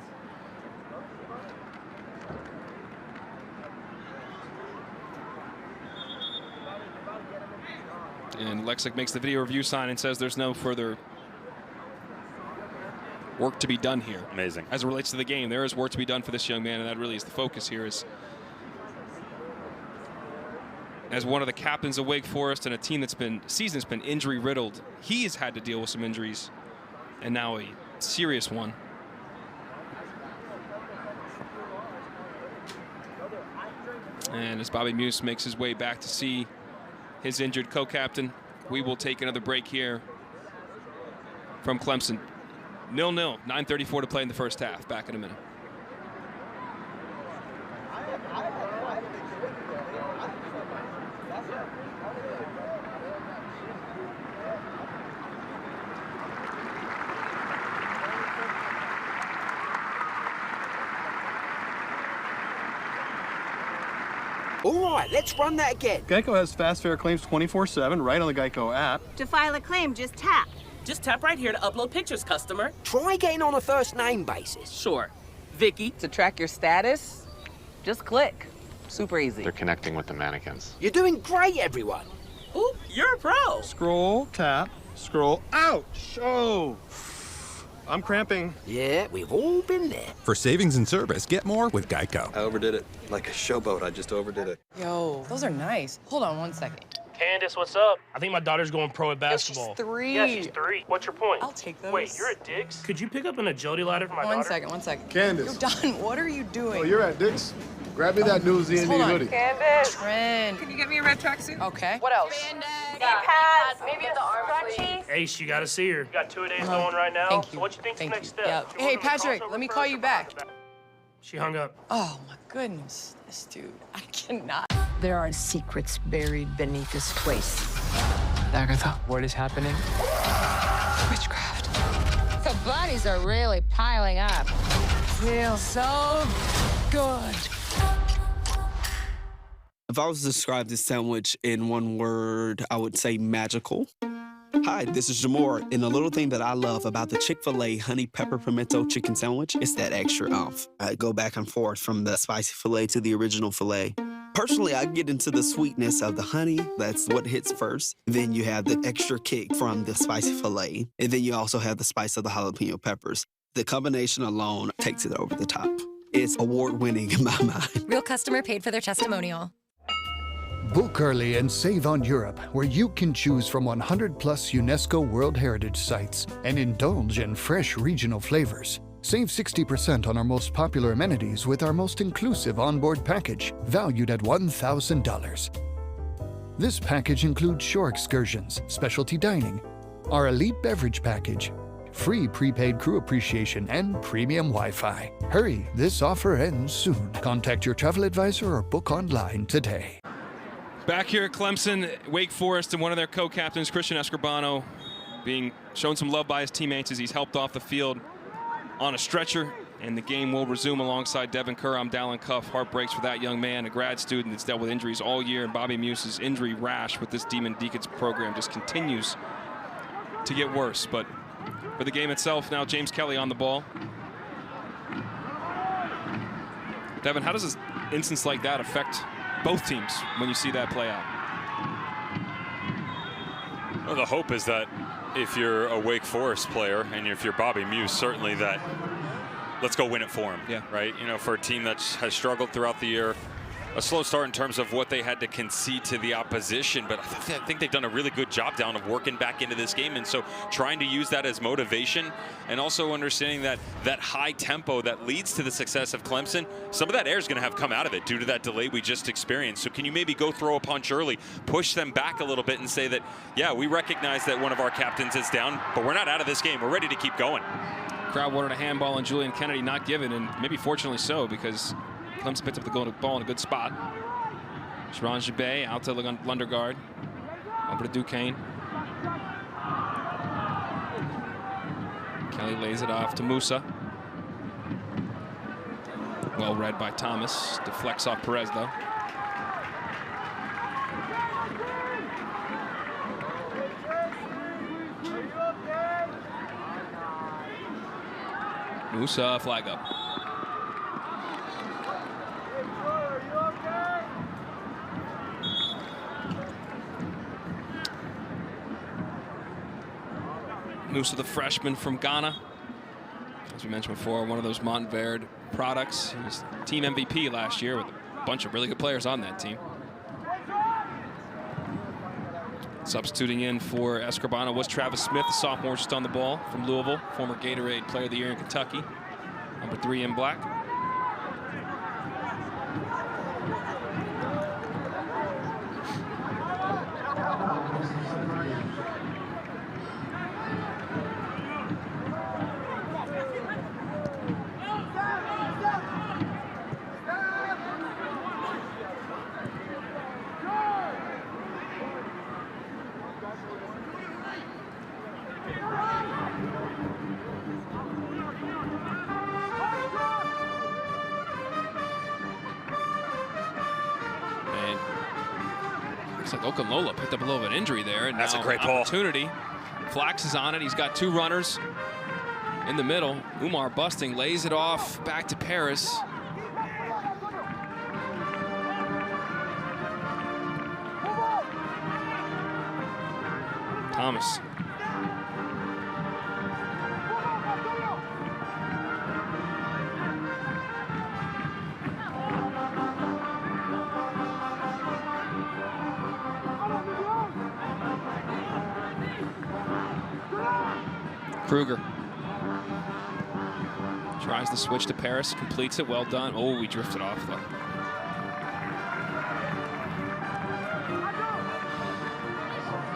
And Alexic makes the video review sign and says there's no further work to be done here. Amazing. As it relates to the game, there is work to be done for this young man, and that really is the focus here. As one of the captains of Wake Forest and a team season's been injury riddled, he has had to deal with some injuries, and now a serious one. And as Bobby Muse makes his way back to see his injured co-captain, we will take another break here from Clemson. 0-0, 9:34 to play in the first half. Back in a minute. All right, let's run that again. Geico has fast fare claims 24/7 right on the Geico app. To file a claim, just tap. Just tap right here to upload pictures, customer. Try getting on a first name basis. Sure. Vicky. To track your status, just click. Super easy. They're connecting with the mannequins. You're doing great, everyone. Ooh, you're a pro. Scroll, tap, Scroll. Ouch! Oh! I'm cramping. Yeah, we've all been there. For savings and service, get more with Geico. I overdid it. Like a showboat, I just overdid it. Yo, those are nice. Hold on one second. Candace, what's up? I think my daughter's going pro at basketball. She's 3. Yeah, she's 3. What's your point? I'll take those. Wait, you're at Dick's? Could you pick up an agility ladder for my daughter? One second. Candace. You're done. What are you doing? Oh, you're at Dick's? Grab me that new Z&D Hold on. hoodie. Candace. Trend. Can you get me a red tracksuit? Okay. What else? pads, maybe the arm sleeve. Ace, you gotta see her. You got 2-a-days going right now. Thank you. So what you think's the next step? Yeah. Hey, Patrick, let me call you back. She hung up. Oh, my goodness. This dude, I cannot. There are secrets buried beneath this place. Agatha, what is happening? Witchcraft. The bodies are really piling up. Feels so good. If I was to describe this sandwich in one word, I would say magical. Hi, this is Jamor, and the little thing that I love about the Chick-fil-A honey pepper pimento chicken sandwich is that extra oomph. I go back and forth from the spicy filet to the original filet. Personally, I get into the sweetness of the honey. That's what hits first. Then you have the extra kick from the spicy filet, and then you also have the spice of the jalapeno peppers. The combination alone takes it over the top. It's award-winning in my mind. Real customer paid for their testimonial. Book early and save on Europe, where you can choose from 100-plus UNESCO World Heritage Sites and indulge in fresh regional flavors. Save 60% on our most popular amenities with our most inclusive onboard package, valued at $1,000. This package includes shore excursions, specialty dining, our elite beverage package, free prepaid crew appreciation, and premium Wi-Fi. Hurry, this offer ends soon. Contact your travel advisor or book online today. Back here at Clemson, Wake Forest, and one of their co-captains, Christian Escorbano, being shown some love by his teammates as he's helped off the field on a stretcher, and the game will resume alongside Devin Kerr. I'm Dallin Cuff. Heart breaks for that young man, a grad student that's dealt with injuries all year, and Bobby Muse's injury rash with this Demon Deacons program just continues to get worse. But for the game itself, now James Kelly on the ball. Devin, how does an instance like that affect both teams when you see that play out? Well, the hope is that if you're a Wake Forest player and if you're Bobby Muse, certainly that let's go win it for him. Yeah. Right. You know, for a team that has struggled throughout the year, a slow start in terms of what they had to concede to the opposition, but I think they've done a really good job down of working back into this game, and so trying to use that as motivation, and also understanding that that high tempo that leads to the success of Clemson, some of that air is going to have come out of it due to that delay we just experienced. So can you maybe go throw a punch early, push them back a little bit, and say that, yeah, we recognize that one of our captains is down, but we're not out of this game. We're ready to keep going. Crowd wanted a handball on Julian Kennedy, not given, and maybe fortunately so, because Clemson picked up the ball in a good spot. Sharon Jabay out to Lundergaard. Over to Duquesne. Kelly lays it off to Musa. Well read by Thomas. Deflects off Perez, though. Musa, flag up. Musa, the freshman from Ghana. As we mentioned before, one of those Montverde products. He was team MVP last year with a bunch of really good players on that team. Substituting in for Escorbano was Travis Smith, the sophomore just on the ball from Louisville, former Gatorade Player of the Year in Kentucky. Number 3 in black. Okalola picked up a little bit of injury there, and that's now a great ball. Opportunity. Flax is on it. He's got 2 runners in the middle. Umar busting, lays it off back to Paris. Thomas Kruger tries the switch to Paris, completes it, well done. Oh, we drifted off though.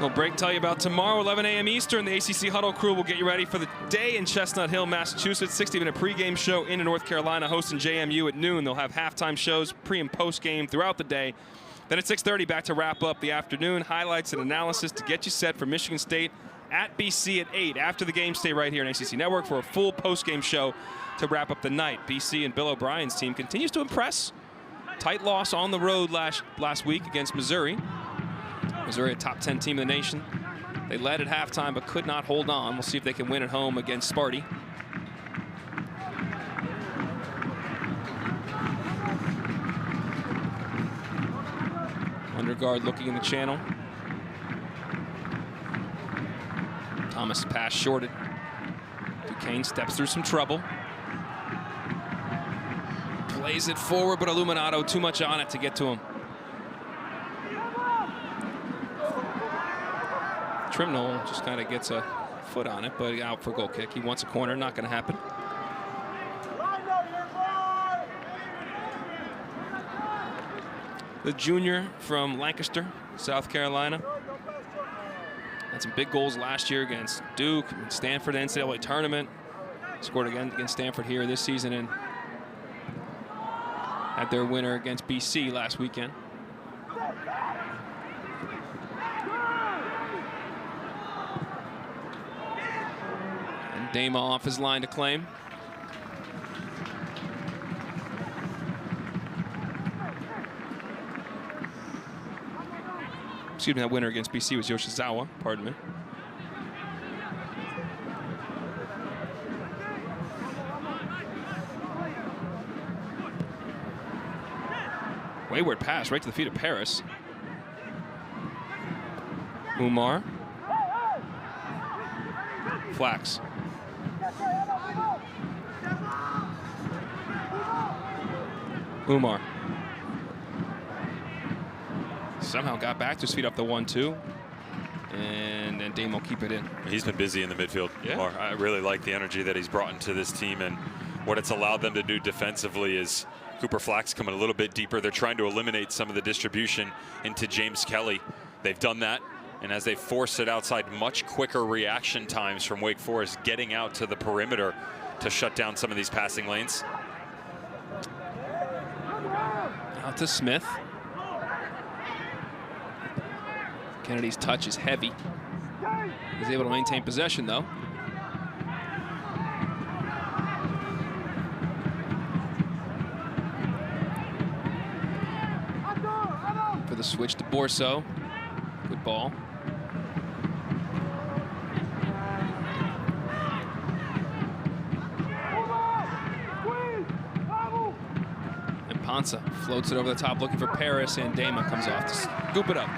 We'll break, tell you about tomorrow, 11 a.m. Eastern. The ACC Huddle crew will get you ready for the day in Chestnut Hill, Massachusetts. 60-minute pregame show in North Carolina, hosting JMU at noon. They'll have halftime shows, pre and post game throughout the day. Then at 6:30, back to wrap up the afternoon. Highlights and analysis to get you set for Michigan State at BC at 8. After the game, stay right here on ACC Network for a full post-game show to wrap up the night. BC and Bill O'Brien's team continues to impress. Tight loss on the road last week against Missouri. Missouri, a top 10 team in the nation. They led at halftime but could not hold on. We'll see if they can win at home against Sparty. Underguard looking in the channel. Thomas pass shorted. Duquesne steps through some trouble. Plays it forward, but Illuminato too much on it to get to him. Trimnell just kind of gets a foot on it, but out for goal kick. He wants a corner, not going to happen. The junior from Lancaster, South Carolina. Had some big goals last year against Duke, Stanford NCAA tournament. Scored again against Stanford here this season and had their winner against BC last weekend. And Dama off his line to claim. Excuse me, that winner against BC was Yoshizawa, pardon me. Wayward pass right to the feet of Paris. Umar. Flax. Umar. Somehow got back to his feet up the 1-2. And then Dame will keep it in. He's been busy in the midfield. Yeah. I really like the energy that he's brought into this team, and what it's allowed them to do defensively is Cooper Flax coming a little bit deeper. They're trying to eliminate some of the distribution into James Kelly. They've done that, and as they force it outside, much quicker reaction times from Wake Forest getting out to the perimeter to shut down some of these passing lanes. Out to Smith. Kennedy's touch is heavy. He's able to maintain possession, though. For the switch to Borso. Good ball. And Ponsa floats it over the top looking for Paris, and Dama comes off to scoop it up.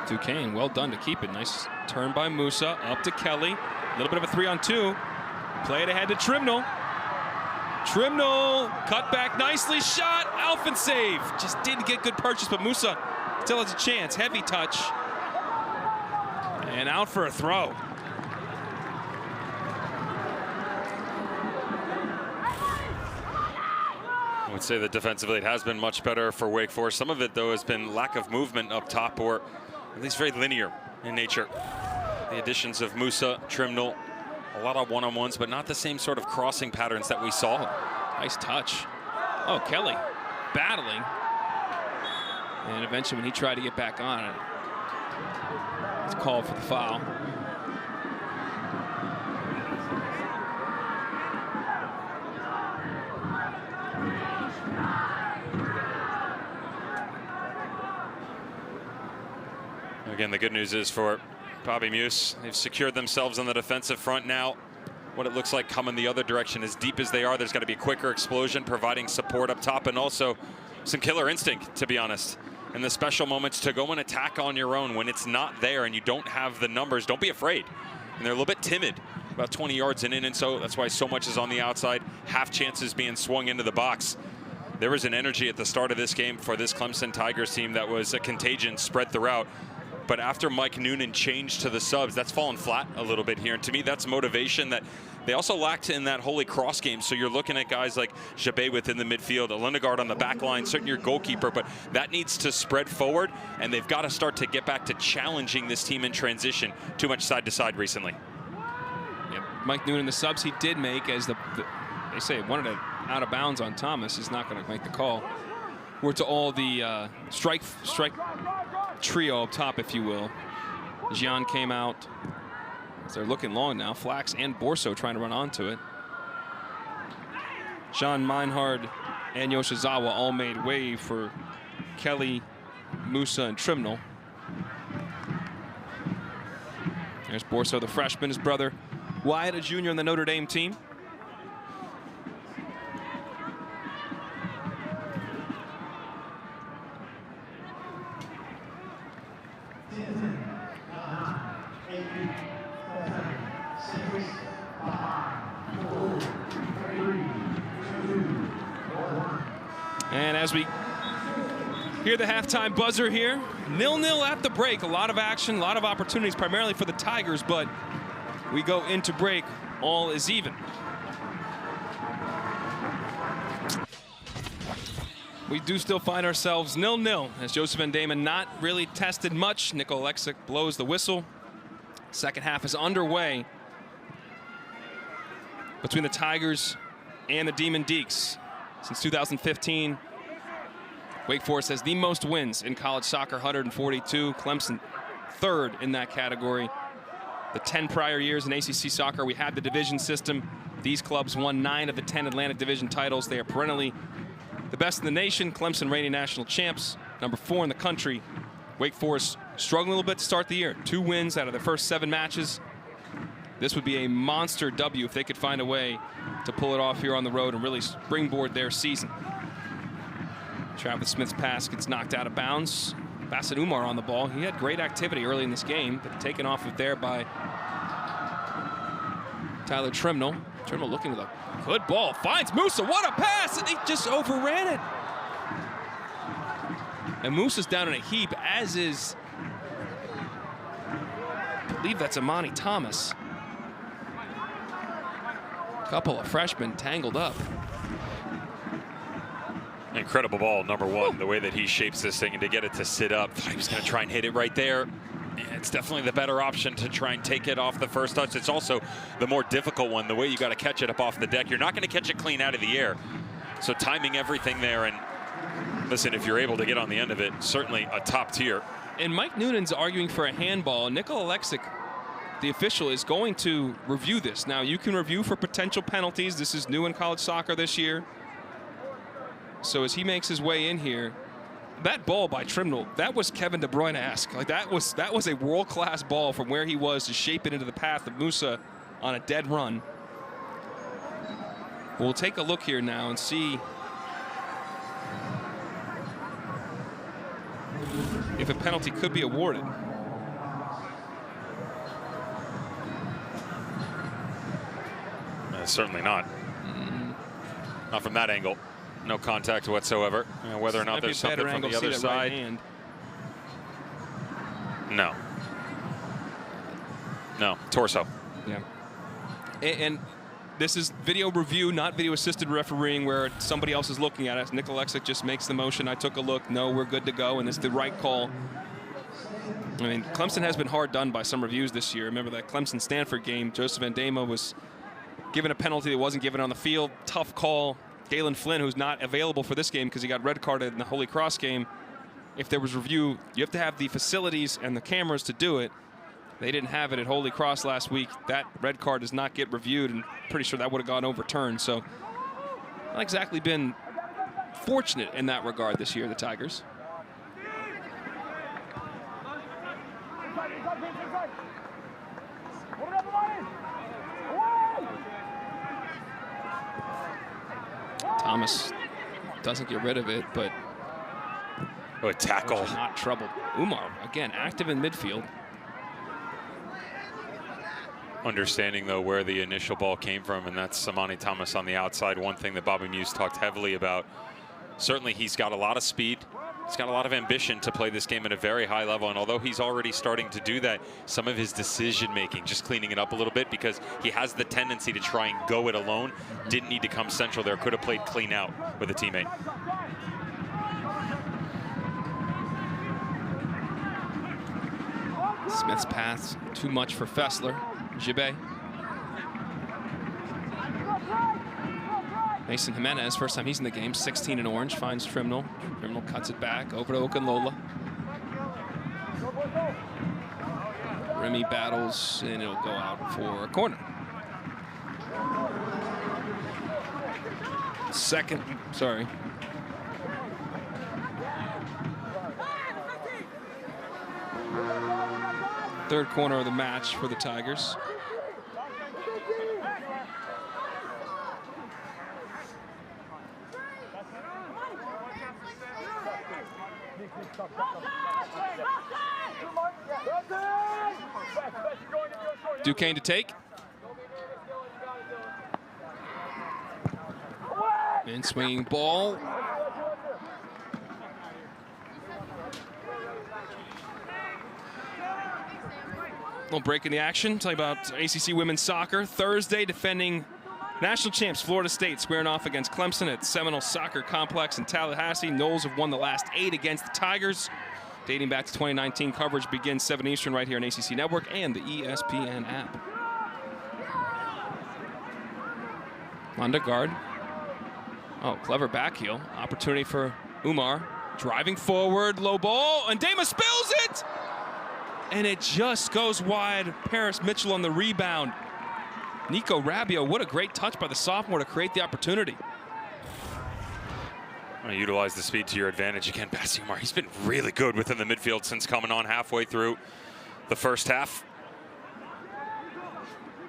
Duquesne, well done to keep it. Nice turn by Musa, up to Kelly. A little bit of a 3-on-2. Play it ahead to Trimnell. Trimnell, cut back nicely, shot, Alphen save. Just didn't get good purchase, but Musa still has a chance. Heavy touch. And out for a throw. I would say that defensively it has been much better for Wake Forest. Some of it, though, has been lack of movement up top, or at least very linear in nature. The additions of Musa, Trimnell, a lot of one-on-ones, but not the same sort of crossing patterns that we saw. Nice touch. Oh, Kelly battling. And eventually when he tried to get back on it, it's called for the foul. Again, the good news is for Bobby Muse, they've secured themselves on the defensive front now. What it looks like coming the other direction, as deep as they are, there's got to be a quicker explosion, providing support up top, and also some killer instinct, to be honest. In the special moments, to go and attack on your own when it's not there and you don't have the numbers, don't be afraid. And they're a little bit timid about 20 yards in, so that's why so much is on the outside. Half chances being swung into the box. There was an energy at the start of this game for this Clemson Tigers team that was a contagion spread throughout. But after Mike Noonan changed to the subs, that's fallen flat a little bit here. And to me, that's motivation that they also lacked in that Holy Cross game. So you're looking at guys like Jabé within the midfield, Lindegaard on the back line, certainly your goalkeeper, but that needs to spread forward, and they've got to start to get back to challenging this team in transition. Too much side to side recently. Yep. Mike Noonan, the subs he did make, as they say, wanted it out of bounds on Thomas. He's not going to make the call. We're to all the strike trio up top, if you will. Gian came out. They're looking long now. Flax and Borso trying to run onto it. Sean Meinhard and Yoshizawa all made way for Kelly, Musa, and Trimnell. There's Borso, the freshman, his brother Wyatt, a junior on the Notre Dame team. And as we hear the halftime buzzer here, 0-0 at the break. A lot of action, a lot of opportunities, primarily for the Tigers, but we go into break, all is even. We do still find ourselves 0-0 as Joseph Van Damen not really tested much. Nikola Alexic blows the whistle. Second half is underway between the Tigers and the Demon Deacs. Since 2015, Wake Forest has the most wins in college soccer, 142. Clemson third in that category. The 10 prior years in ACC soccer, we had the division system. These clubs won 9 of the 10 Atlantic Division titles. They are perennially the best in the nation. Clemson reigning national champs, number 4 in the country. Wake Forest struggling a little bit to start the year. 2 wins out of their first 7 matches. This would be a monster W if they could find a way to pull it off here on the road and really springboard their season. Travis Smith's pass gets knocked out of bounds. Bassett Umar on the ball. He had great activity early in this game, but taken off of there by Tyler Trimnell. Trimnell looking with a good ball. Finds Musa. What a pass! And he just overran it. And Musa's down in a heap, as is, I believe that's Amani Thomas. Couple of freshmen tangled up. Incredible ball, number 1. The way that he shapes this thing and to get it to sit up. Thought he was going to try and hit it right there. And it's definitely the better option to try and take it off the first touch. It's also the more difficult one, the way you got to catch it up off the deck. You're not going to catch it clean out of the air. So timing everything there, and listen, if you're able to get on the end of it, certainly a top tier. And Mike Noonan's arguing for a handball. Nikola Alexic, the official, is going to review this. Now, you can review for potential penalties. This is new in college soccer this year. So as he makes his way in here, that ball by Trimnell, that was Kevin De Bruyne-esque. Like that was a world-class ball from where he was to shape it into the path of Musa on a dead run. We'll take a look here now and see if a penalty could be awarded. Certainly not. Not from that angle. No contact whatsoever. Whether or not there's something from the other side. Right, no. No, torso. Yeah. And this is video review, not video assisted refereeing, where somebody else is looking at it. Nikola Alexic just makes the motion. I took a look. No, we're good to go, and it's the right call. I mean, Clemson has been hard done by some reviews this year. Remember that Clemson-Stanford game, Joseph Van Damen was given a penalty that wasn't given on the field. Tough call. Galen Flynn, who's not available for this game because he got red carded in the Holy Cross game. If there was review, you have to have the facilities and the cameras to do it. They didn't have it at Holy Cross last week. That red card does not get reviewed, and pretty sure that would have gone overturned. So not exactly been fortunate in that regard this year, the Tigers. Thomas doesn't get rid of it, but a tackle. Not troubled. Umar, again, active in midfield. understanding, though, where the initial ball came from, and that's Samani Thomas on the outside. One thing that Bobby Muse talked heavily about. Certainly, he's got a lot of speed. He's got a lot of ambition to play this game at a very high level, and although he's already starting to do that, some of his decision-making, just cleaning it up a little bit, because he has the tendency to try and go it alone. Didn't need to come central there. Could have played clean out with a teammate. Smith's pass too much for Fessler. Gibet. Mason Jimenez, first time he's in the game, 16 in orange, finds Trimnell. Trimnell cuts it back over to Okunlola. Remy battles, and it'll go out for a corner. Third corner of the match for the Tigers. Duquesne to take. And swinging ball. Little break in the action. Tell you about ACC women's soccer. Thursday, defending national champs Florida State squaring off against Clemson at Seminole Soccer Complex in Tallahassee. Noles have won the last 8 against the Tigers. Dating back to 2019, coverage begins 7 Eastern right here on ACC Network and the ESPN app. Lundegaard. Oh, clever back heel. Opportunity for Umar. Driving forward, low ball, and Dama spills it! And it just goes wide. Paris Mitchell on the rebound. Nico Rabbio, what a great touch by the sophomore to create the opportunity. Utilize the speed to your advantage. Again, Bassi Umar, he's been really good within the midfield since coming on halfway through the first half.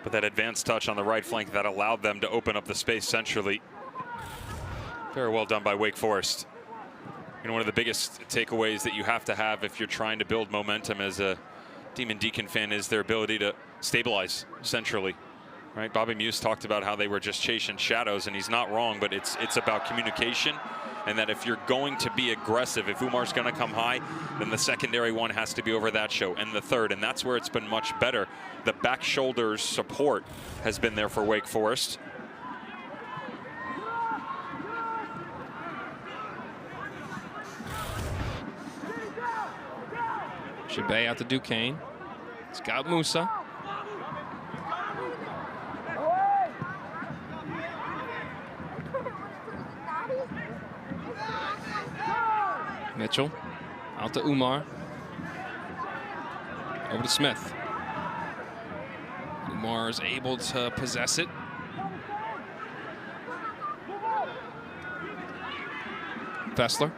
But that advanced touch on the right flank that allowed them to open up the space centrally. Very well done by Wake Forest. You know, one of the biggest takeaways that you have to have if you're trying to build momentum as a Demon Deacon fan is their ability to stabilize centrally. Right? Bobby Muse talked about how they were just chasing shadows, and he's not wrong, but it's about communication, and that if you're going to be aggressive, if Umar's going to come high, then the secondary one has to be over that show, and the third, and that's where it's been much better. The back shoulders support has been there for Wake Forest. Gibet out to Duquesne. Scout Musa. Mitchell out to Umar. Over to Smith. Umar is able to possess it. Fessler.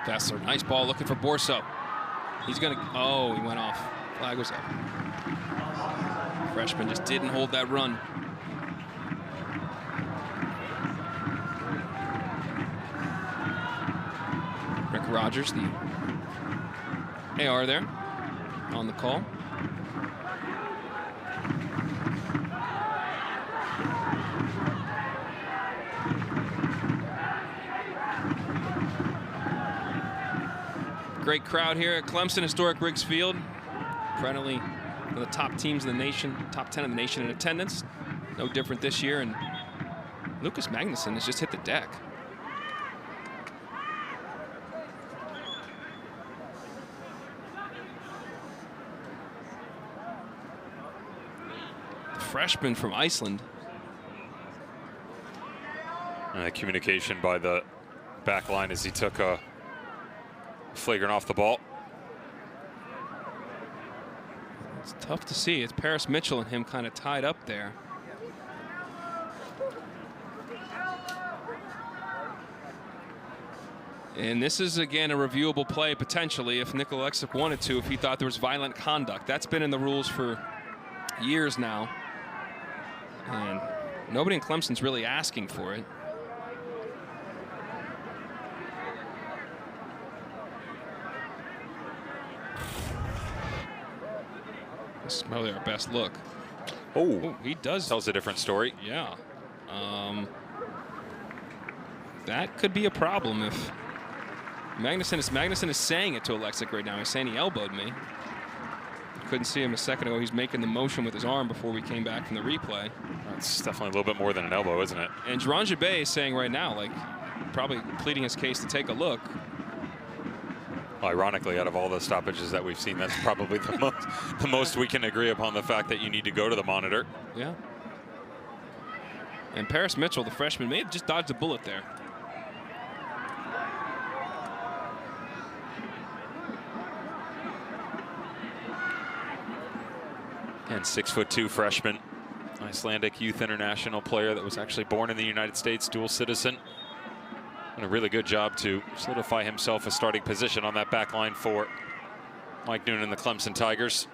Fessler, nice ball looking for Borso. He's gonna, oh, he went off. Flag was up. Freshman just didn't hold that run. Rick Rogers, the AR there on the call. Great crowd here at Clemson Historic Riggs Field. Perennially one of the top teams in the nation, top 10 in the nation in attendance. No different this year, and Lucas Magnuson has just hit the deck. The freshman from Iceland. And communication by the back line as he took a flagrant off the ball. It's tough to see. It's Paris Mitchell and him kind of tied up there. And this is, again, a reviewable play potentially if Nikola Alexic wanted to, if he thought there was violent conduct. That's been in the rules for years now. And nobody in Clemson's really asking for it. This is probably our best look. Oh, he does. Tells a different story. Yeah. That could be a problem if Magnuson is saying it to Alexic right now. He's saying he elbowed me. Couldn't see him a second ago. He's making the motion with his arm before we came back from the replay. That's definitely a little bit more than an elbow, isn't it? And Jerron Jabay is saying right now, like, probably pleading his case to take a look. Well, ironically, out of all the stoppages that we've seen, that's probably the most we can agree upon the fact that you need to go to the monitor. Yeah. And Paris Mitchell, the freshman, may have just dodged a bullet there. And 6'2" freshman, Icelandic youth international player that was actually born in the United States, dual citizen. And a really good job to solidify himself a starting position on that back line for Mike Noonan and the Clemson Tigers.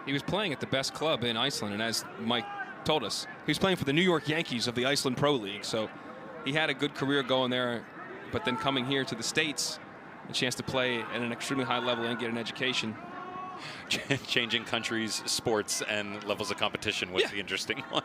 He was playing at the best club in Iceland, and as Mike told us, he was playing for the New York Yankees of the Iceland Pro League. So he had a good career going there, but then coming here to the States, a chance to play at an extremely high level and get an education. Changing countries, sports, and levels of competition was the interesting one.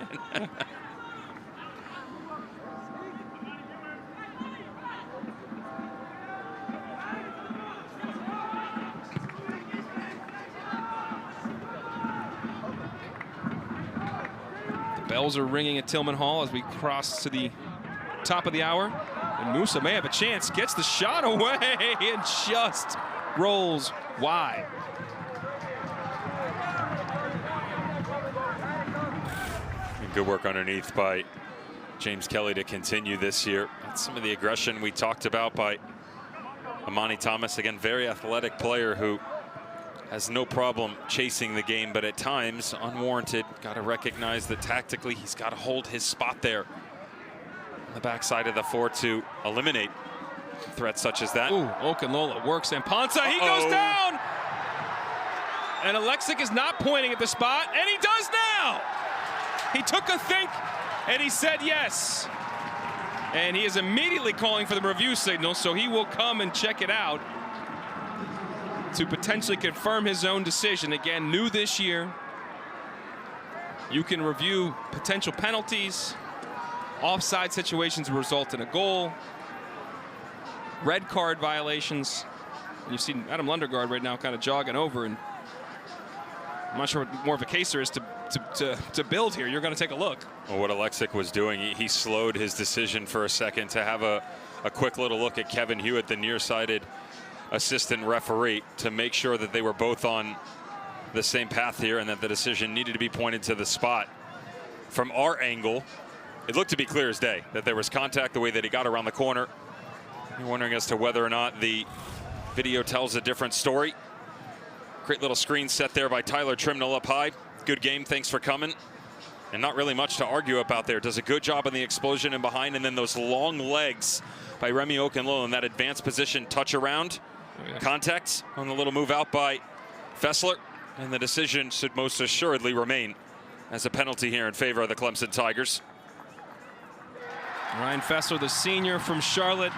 The bells are ringing at Tillman Hall as we cross to the top of the hour. And Musa may have a chance, gets the shot away and just rolls wide. Good work underneath by James Kelly to continue this year. That's some of the aggression we talked about by Amani Thomas. Again, very athletic player who has no problem chasing the game, but at times unwarranted. Got to recognize that tactically he's got to hold his spot there on the backside of the floor to eliminate threats such as that. Ooh, Okunlola works and Ponsa, he goes down! And Alexic is not pointing at the spot, and he does now! He took a think, and he said yes. And he is immediately calling for the review signal, so he will come and check it out to potentially confirm his own decision. Again, new this year. You can review potential penalties, offside situations result in a goal, red card violations. And you've seen Adam Lundergaard right now kind of jogging over, and I'm not sure what more of a case there is to build here. You're going to take a look. Well, what Alexic was doing, he slowed his decision for a second to have a quick little look at Kevin Hewitt, the nearsighted assistant referee, to make sure that they were both on the same path here and that the decision needed to be pointed to the spot. From our angle, it looked to be clear as day that there was contact the way that he got around the corner. You're wondering as to whether or not the video tells a different story. Great little screen set there by Tyler Trimnell up high. Good game, thanks for coming. And not really much to argue about there. Does a good job on the explosion and behind, and then those long legs by Remy Okunlola in that advanced position, touch around. Contact on the little move out by Fessler, and the decision should most assuredly remain as a penalty here in favor of the Clemson Tigers. Ryan Fessler, the senior from Charlotte,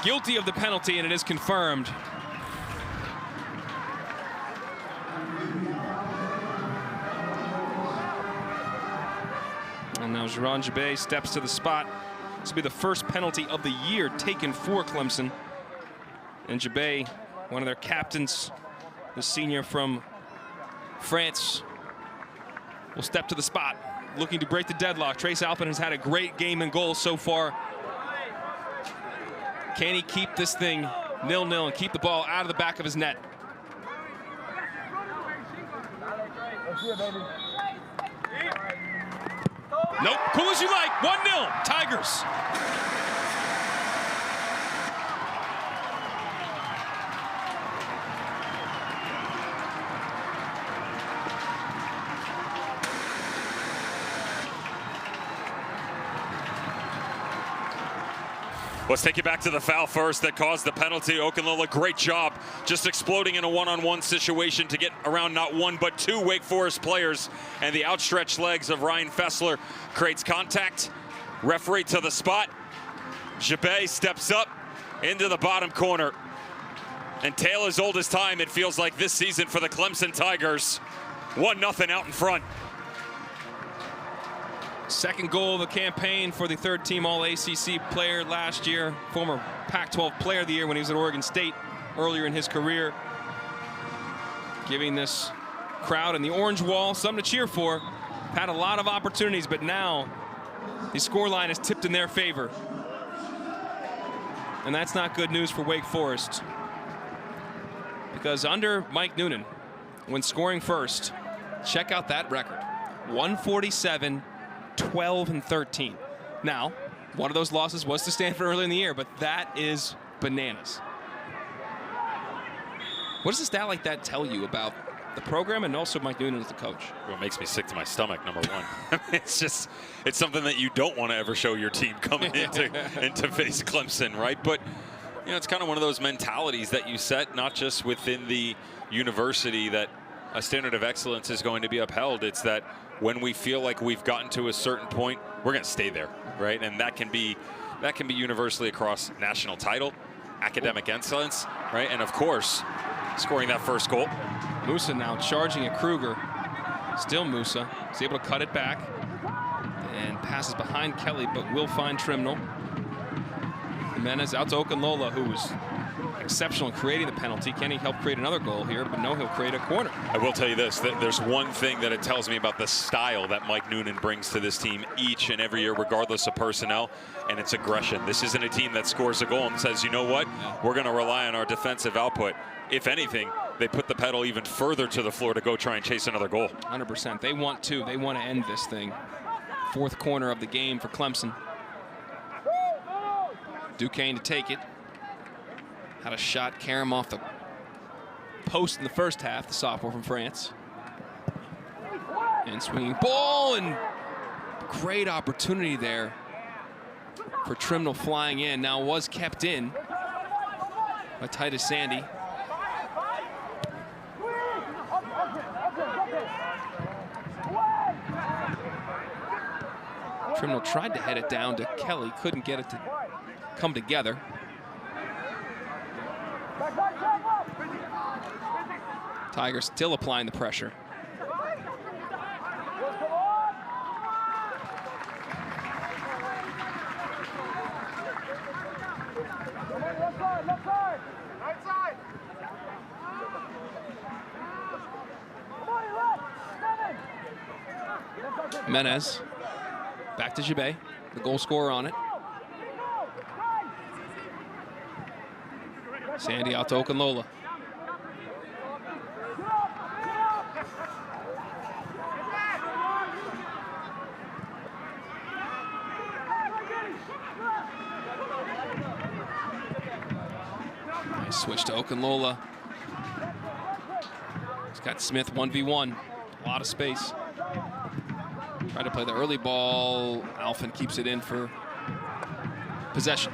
guilty of the penalty, and it is confirmed. And now Jerron Jabay steps to the spot. This will be the first penalty of the year taken for Clemson. And Jabay, one of their captains, the senior from France, will step to the spot, looking to break the deadlock. Trace Alpin has had a great game and goal so far. Can he keep this thing 0-0 and keep the ball out of the back of his net? Nope, cool as you like, 1-0, Tigers. Let's take it back to the foul first that caused the penalty. Okunlola, great job just exploding in a one-on-one situation to get around not one but two Wake Forest players. And the outstretched legs of Ryan Fessler creates contact. Referee to the spot. Jabay steps up into the bottom corner. And Taylor's oldest time, it feels like this season for the Clemson Tigers. 1-0 out in front. Second goal of the campaign for the third-team All-ACC player last year, former Pac-12 Player of the Year when he was at Oregon State earlier in his career. Giving this crowd in the orange wall something to cheer for. Had a lot of opportunities, but now the scoreline is tipped in their favor. And that's not good news for Wake Forest. Because under Mike Noonan, when scoring first, check out that record. 147, 12, and 13. Now, one of those losses was to Stanford earlier in the year, but that is bananas. What does a stat like that tell you about the program and also Mike Noonan as the coach? Well, it makes me sick to my stomach, number one. It's something that you don't want to ever show your team coming into face Clemson, right? But you know, it's kind of one of those mentalities that you set, not just within the university, that a standard of excellence is going to be upheld. It's that when we feel like we've gotten to a certain point, we're going to stay there, right? And that can be universally across national title, academic excellence, right? And of course, scoring that first goal. Musa now charging at Kruger. Still Musa is able to cut it back and passes behind Kelly, but will find Trimnell. Jimenez out to Okunlola, who was exceptional in creating the penalty. Can he help create another goal here? But no, he'll create a corner. I will tell you this, that there's one thing that it tells me about the style that Mike Noonan brings to this team each and every year, regardless of personnel, and it's aggression. This isn't a team that scores a goal and says, you know what, we're going to rely on our defensive output. If anything, they put the pedal even further to the floor to go try and chase another goal. 100%. They want to. They want to end this thing. Fourth corner of the game for Clemson. Duquesne to take it. Had a shot, Karam off the post in the first half, the sophomore from France. And swinging ball, and great opportunity there for Trimnell flying in. Now was kept in by Titus Sandy. Trimnell tried to head it down to Kelly, couldn't get it to come together. Tigers still applying the pressure. Menez back to Jabay, the goal scorer on it. Sandy out to Okunlola. Nice switch to Okunlola. He's got Smith 1v1. A lot of space. Tried to play the early ball. Alfin keeps it in for possession.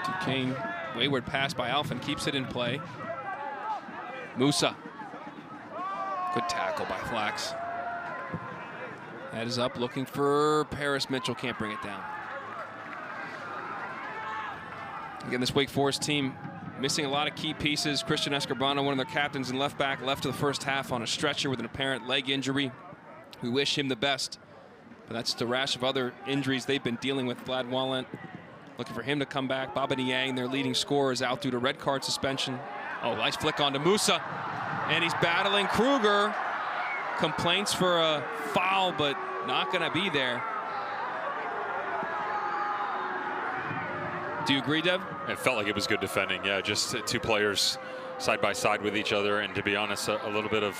Duquesne, wayward pass by Alfin, keeps it in play. Musa. Good tackle by Flax. Head is up, looking for Paris Mitchell, can't bring it down. Again, this Wake Forest team missing a lot of key pieces. Christian Escobrano, one of their captains and left back, left to the first half on a stretcher with an apparent leg injury. We wish him the best, but that's the rash of other injuries they've been dealing with. Vlad Wallant looking for him to come back. Baba Niang, their leading scorer, is out due to red card suspension. Oh, nice flick onto Musa, and he's battling Kruger. Complaints for a foul, but not going to be there. Do you agree, Dev? It felt like it was good defending. Yeah, just two players side by side with each other, and to be honest, a little bit of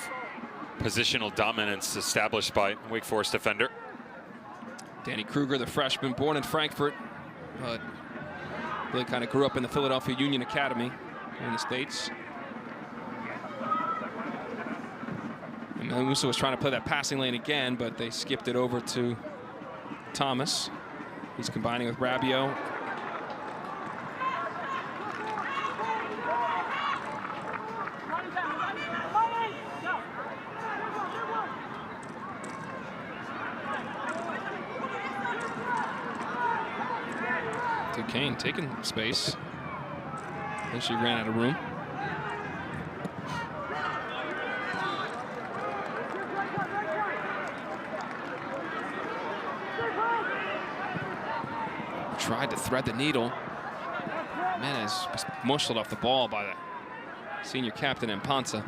positional dominance established by Wake Forest defender. Danny Kruger, the freshman, born in Frankfurt, but Billy kind of grew up in the Philadelphia Union Academy in the States. And Musa was trying to play that passing lane again, but they skipped it over to Thomas. He's combining with Rabiot. Kane taking space. And she ran out of room. Tried to thread the needle. Jimenez was muscled off the ball by the senior captain Mpanza.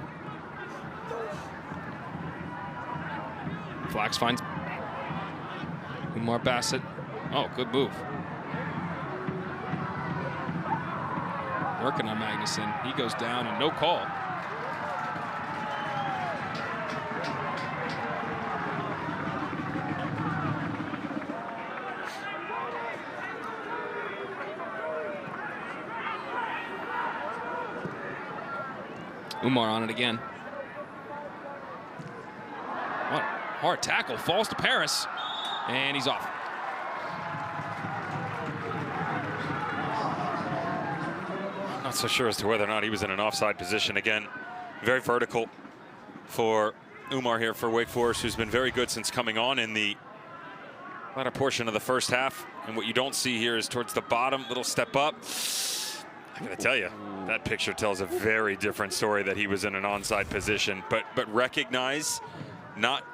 Flax finds Umar Bassett. Oh, good move. Working on Magnuson. He goes down and no call. Umar on it again. What a hard tackle. Falls to Paris. And he's off. Not so sure as to whether or not he was in an offside position. Again, very vertical for Umar here for Wake Forest, who's been very good since coming on in the latter portion of the first half. And what you don't see here is towards the bottom, little step up. I gotta tell you, that picture tells a very different story that he was in an onside position. But recognize not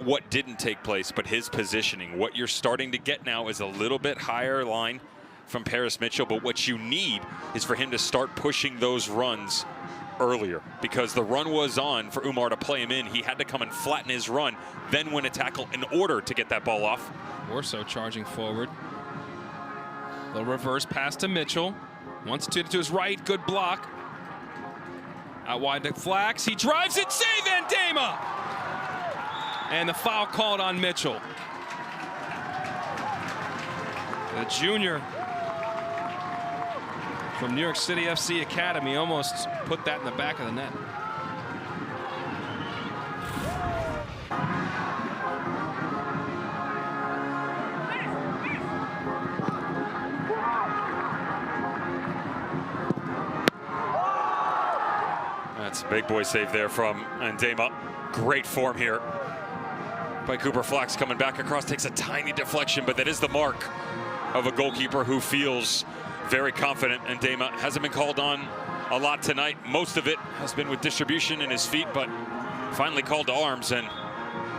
what didn't take place, but his positioning. What you're starting to get now is a little bit higher line from Paris Mitchell, but what you need is for him to start pushing those runs earlier, because the run was on for Umar to play him in. He had to come and flatten his run, then win a tackle in order to get that ball off. Orso charging forward. Little reverse pass to Mitchell. Wants to his right, good block. Out wide to Flax, he drives it, save Andema! And the foul called on Mitchell. The junior from New York City FC Academy almost put that in the back of the net. That's a big boy save there from Andema. Great form here by Cooper Flax, coming back across, takes a tiny deflection, but that is the mark of a goalkeeper who feels very confident. Andema hasn't been called on a lot tonight. Most of it has been with distribution in his feet, but finally called to arms, and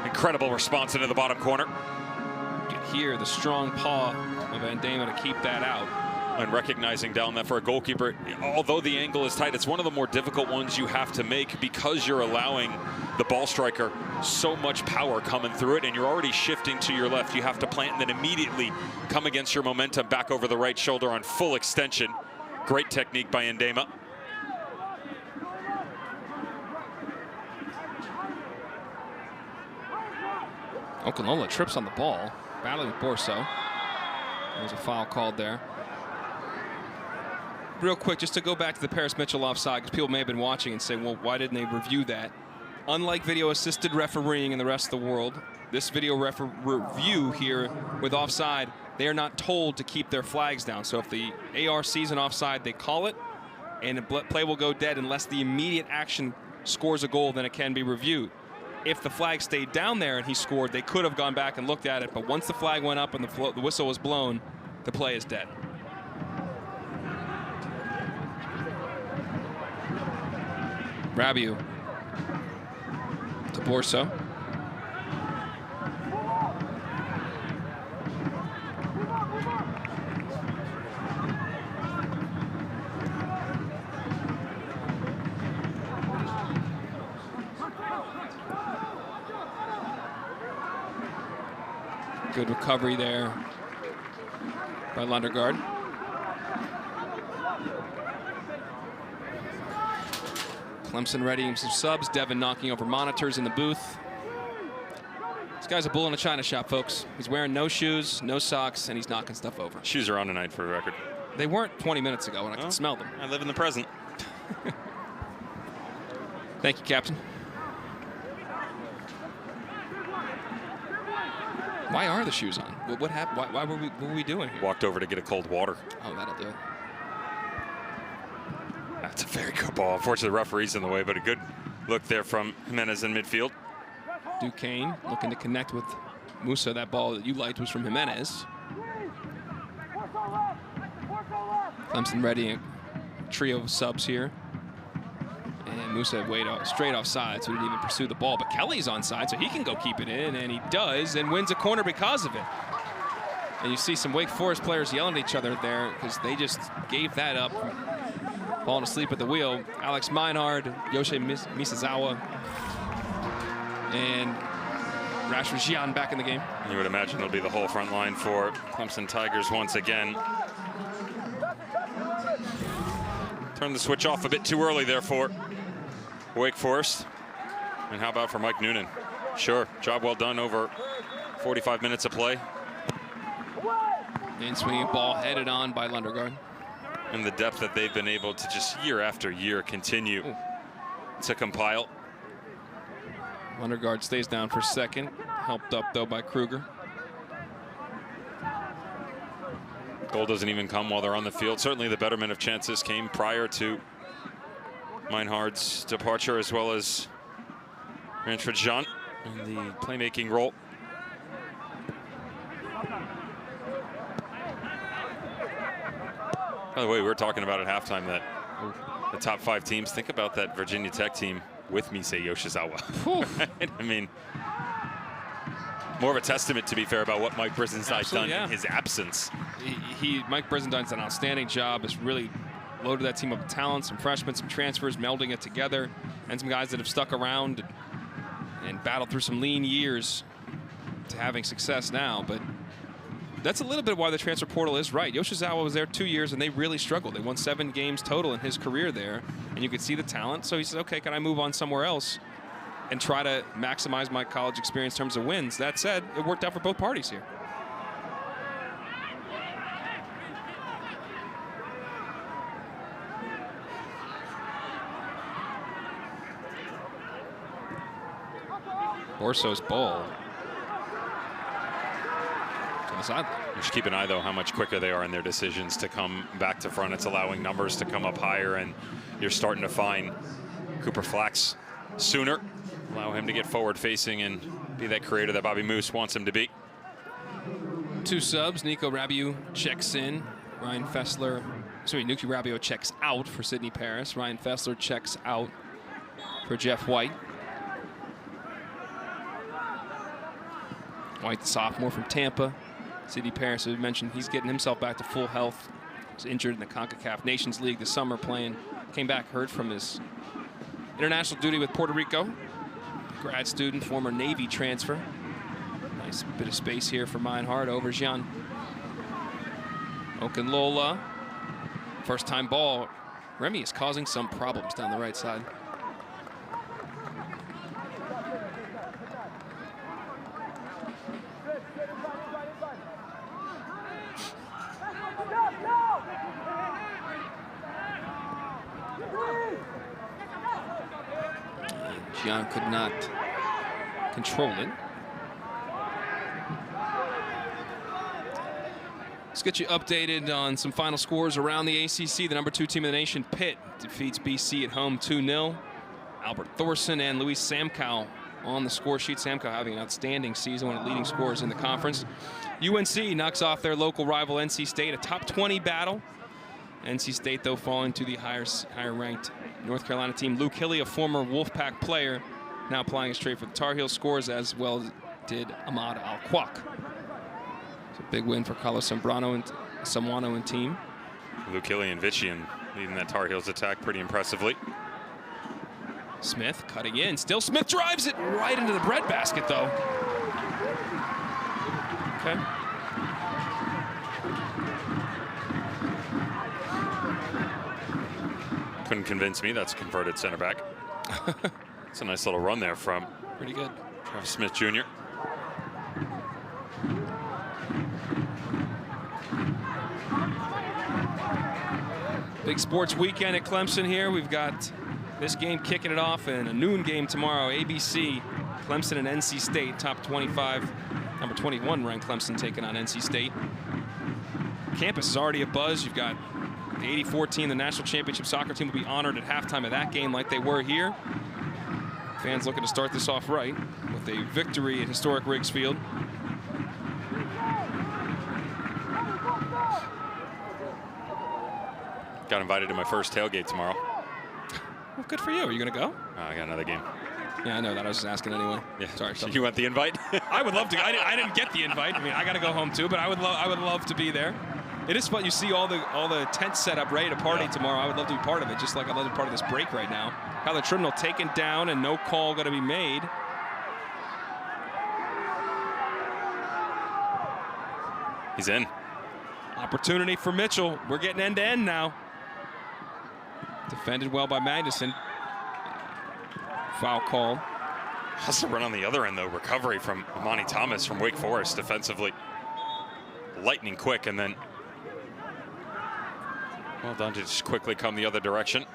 incredible response into the bottom corner. You can hear the strong paw of Andema to keep that out. And recognizing down that for a goalkeeper, although the angle is tight, it's one of the more difficult ones you have to make, because you're allowing the ball striker so much power coming through it, and you're already shifting to your left. You have to plant and then immediately come against your momentum back over the right shoulder on full extension. Great technique by Andema. Okanola trips on the ball, battling with Borso. There's a foul called there. Real quick, just to go back to the Paris Mitchell offside, because people may have been watching and say, well, why didn't they review that? Unlike video-assisted refereeing in the rest of the world, this video review here with offside, they are not told to keep their flags down. So if the AR sees an offside, they call it, and the play will go dead unless the immediate action scores a goal, then it can be reviewed. If the flag stayed down there and he scored, they could have gone back and looked at it, but once the flag went up and the whistle was blown, the play is dead. Rabiot to Borso. Good recovery there by Lundergaard. Clemson readying some subs. Devin knocking over monitors in the booth. This guy's a bull in a china shop, folks. He's wearing no shoes, no socks, and he's knocking stuff over. Shoes are on tonight, for the record. They weren't 20 minutes ago, and I could smell them. I live in the present. Thank you, Captain. Why are the shoes on? What happened? What were we doing here? Walked over to get a cold water. Oh, that'll do it. That's a very good ball. Unfortunately, the referee's in the way, but a good look there from Jimenez in midfield. Duquesne looking to connect with Musa. That ball that you liked was from Jimenez. Clemson ready a trio of subs here. And Musa way straight offside, so he didn't even pursue the ball. But Kelly's onside, so he can go keep it in, and he does, and wins a corner because of it. And you see some Wake Forest players yelling at each other there because they just gave that up. Falling asleep at the wheel. Alex Meinhard, Yoshie Misazawa, and Rashford Jian back in the game. You would imagine it'll be the whole front line for Clemson Tigers once again. Turned the switch off a bit too early there for Wake Forest. And how about for Mike Noonan? Sure, job well done over 45 minutes of play. And swinging ball headed on by Lundergaard. And the depth that they've been able to just year after year continue to compile. Lundergaard stays down for second. Helped up, though, by Kruger. Goal doesn't even come while they're on the field. Certainly the betterment of chances came prior to Meinhard's departure, as well as Rashford Jian in the playmaking role. By the way, we were talking about at halftime that the top 5 teams, think about that Virginia Tech team with Misei Yoshizawa. Right? I mean, more of a testament, to be fair, about what Mike Brisenstine's done in his absence. Mike Brisenstine's done an outstanding job. Has really loaded that team up with talent, some freshmen, some transfers, melding it together, and some guys that have stuck around and battled through some lean years to having success now. But that's a little bit why the transfer portal is right. Yoshizawa was there 2 years, and they really struggled. They won 7 games total in his career there, and you could see the talent. So he says, okay, can I move on somewhere else and try to maximize my college experience in terms of wins? That said, it worked out for both parties here. Orso's ball. You should keep an eye, though, how much quicker they are in their decisions to come back to front. It's allowing numbers to come up higher, and you're starting to find Cooper Flax sooner. Allow him to get forward facing and be that creator that Bobby Moose wants him to be. 2 subs. Nico Rabiu checks in. Nuki Rabiu checks out for Sidney Paris. Ryan Fessler checks out for Jeff White. White, the sophomore from Tampa. Sidney Paris, as we mentioned, he's getting himself back to full health. He was injured in the CONCACAF Nations League this summer playing. Came back hurt from his international duty with Puerto Rico. Grad student, former Navy transfer. Nice bit of space here for Meinhard over Jian. Okunlola. First time ball. Remy is causing some problems down the right side. Jian could not control it. Let's get you updated on some final scores around the ACC. The number 2 team in the nation, Pitt, defeats BC at home 2-0. Albert Thorson and Luis Samkow on the score sheet. Samkow having an outstanding season, one of the leading scorers in the conference. UNC knocks off their local rival NC State, a top 20 battle. NC State, though, falling to the higher-ranked North Carolina team. Luke Hilly, a former Wolfpack player, now applying straight for the Tar Heels, scores, as well as did Ahmad Al-Kwak. It's a big win for Carlos Samuano and team. Luke Hilly and Vichian leading that Tar Heels attack pretty impressively. Smith cutting in. Still Smith drives it right into the breadbasket, though. Okay. Couldn't convince me that's converted center back. It's a nice little run there from pretty good Travis Smith Jr. Big sports weekend at Clemson here. We've got this game kicking it off and a noon game tomorrow. ABC, Clemson and NC State, top 25, number 21 ranked Clemson taking on NC State. Campus is already abuzz. You've got the 84 team, the national championship soccer team, will be honored at halftime of that game like they were here. Fans looking to start this off right with a victory at historic Riggs Field. Got invited to my first tailgate tomorrow. Well, good for you. Are you going to go? I got another game. Yeah, I know that. I was just asking anyway. Yeah. Sorry. You want the invite? I would love to. I didn't get the invite. I mean, I got to go home too, but I would love to be there. It is fun. You see all the tents set up ready to party tomorrow. I would love to be part of it, just like I'd love to be part of this break right now. Kyler Trimnell taken down and no call going to be made. He's in. Opportunity for Mitchell. We're getting end to end now. Defended well by Magnuson. Foul called. Also run on the other end though. Recovery from Amani Thomas from Wake Forest defensively. Lightning quick, and then well done to just quickly come the other direction.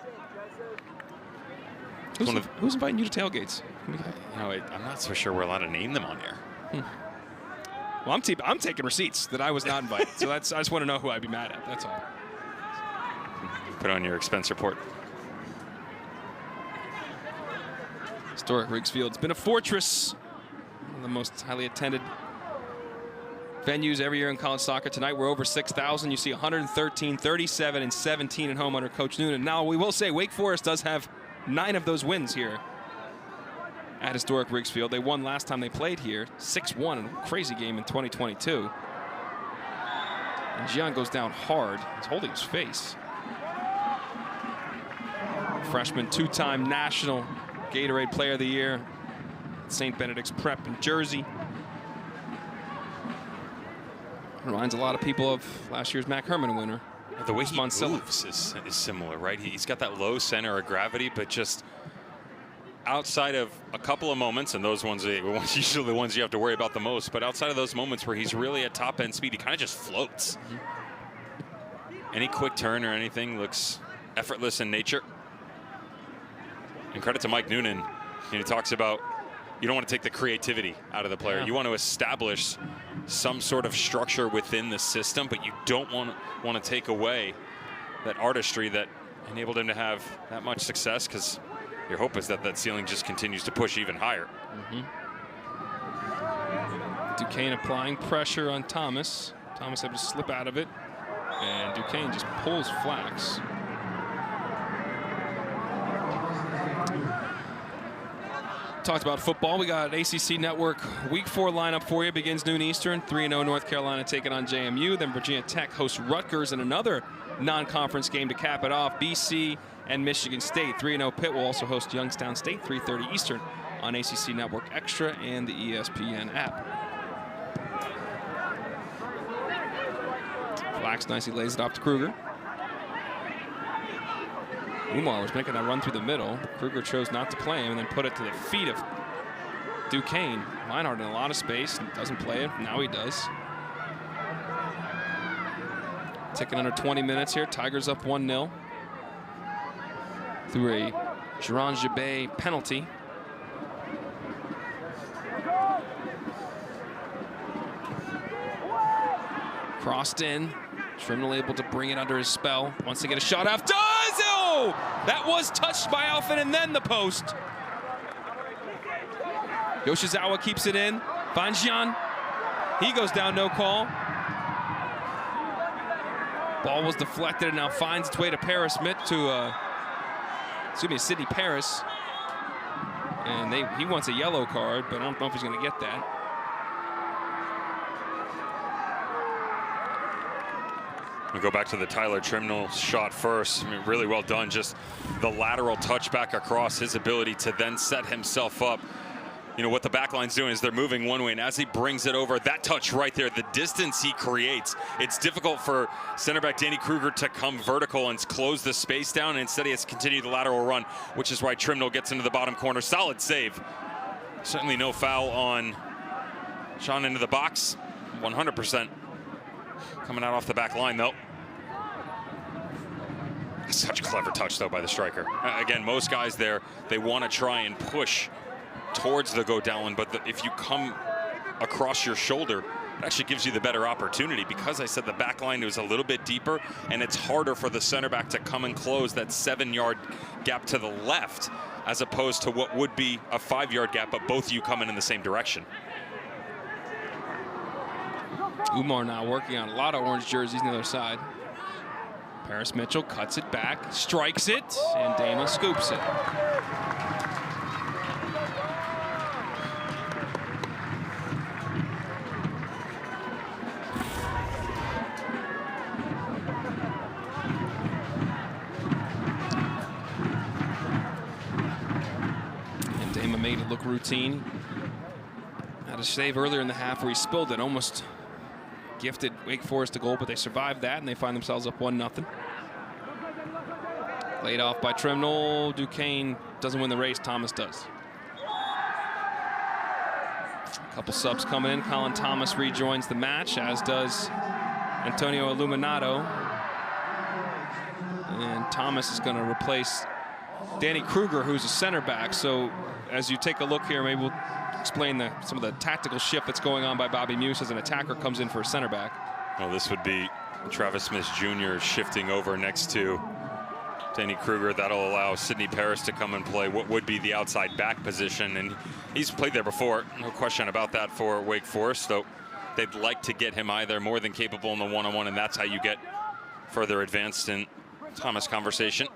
Who's inviting you to tailgates? You know, I'm not so sure we're allowed to name them on here. Well, I'm taking receipts that I was not invited, so I just want to know who I'd be mad at. That's all. Put on your expense report. Historic Riggs Field. It's been a fortress. One of the most highly attended venues every year in college soccer. Tonight we're over 6,000. You see 113, 37, and 17 at home under Coach Noonan. Now we will say Wake Forest does have 9 of those wins here at historic Riggs Field. They won last time they played here, 6-1 in a crazy game in 2022. And Gian goes down hard. He's holding his face. Freshman, 2-time national Gatorade Player of the Year, St. Benedict's Prep in Jersey. Reminds a lot of people of last year's Mac Herman winner. The way he moves is similar, right? He's got that low center of gravity, but just outside of a couple of moments, and those ones are usually the ones you have to worry about the most, but outside of those moments where he's really at top end speed, he kind of just floats. Any quick turn or anything looks effortless in nature. And credit to Mike Noonan. He talks about you don't want to take the creativity out of the player. You want to establish some sort of structure within the system, but you don't want to take away that artistry that enabled him to have that much success, because your hope is that that ceiling just continues to push even higher. Duquesne applying pressure on Thomas. Thomas had to slip out of it, and Duquesne just pulls Flax. Talked about football. We got ACC Network Week 4 lineup for you. Begins noon Eastern. 3-0 North Carolina taking on JMU. Then Virginia Tech hosts Rutgers in another non-conference game to cap it off. BC and Michigan State. 3-0 Pitt will also host Youngstown State. 3:30 Eastern on ACC Network Extra and the ESPN app. Flax nicely lays it off to Kruger. Umar was making that run through the middle. Kruger chose not to play him and then put it to the feet of Duquesne. Meinhardt in a lot of space, doesn't play it. Now he does. Ticking under 20 minutes here. Tigers up 1-0 through a Jeron Jabay penalty. Crossed in. Trimnell able to bring it under his spell. Wants to get a shot off. Does! Oh! That was touched by Alfin and then the post. Yoshizawa keeps it in. Finds Gian. He goes down, no call. Ball was deflected and now finds its way to Paris Smith Sidney Paris. And he wants a yellow card, but I don't know if he's going to get that. We'll go back to the Tyler Trimnell shot first. I mean, really well done. Just the lateral touchback across, his ability to then set himself up. You know, what the back line's doing is they're moving one way, and as he brings it over, that touch right there, the distance he creates, it's difficult for center back Danny Kruger to come vertical and close the space down, and instead he has to continue the lateral run, which is why Trimnell gets into the bottom corner. Solid save. Certainly no foul on Sean into the box. 100%. Coming out off the back line, though. Such a clever touch, though, by the striker. Again, most guys there, they want to try and push towards the go down, but if you come across your shoulder, it actually gives you the better opportunity, because I said the back line was a little bit deeper, and it's harder for the center back to come and close that 7-yard gap to the left, as opposed to what would be a 5-yard gap, but both of you coming in the same direction. Umar now working on a lot of orange jerseys on the other side. Paris Mitchell cuts it back, strikes it, and Dana scoops it. And Dana made it look routine. Had a save earlier in the half where he spilled it, almost gifted Wake Forest a goal, but they survived that, and they find themselves up 1-0. Laid off by Trimnell. Duquesne doesn't win the race. Thomas does. A couple subs coming in. Colin Thomas rejoins the match, as does Antonio Illuminato. And Thomas is going to replace Danny Kruger, who's a center back. So as you take a look here, maybe we'll explain some of the tactical shift that's going on by Bobby Muse as an attacker comes in for a center back. Well, this would be Travis Smith Jr. shifting over next to Danny Kruger. That'll allow Sidney Paris to come and play what would be the outside back position, and he's played there before, no question about that, for Wake Forest. So they'd like to get him either more than capable in the one-on-one, and that's how you get further advanced in Thomas conversation.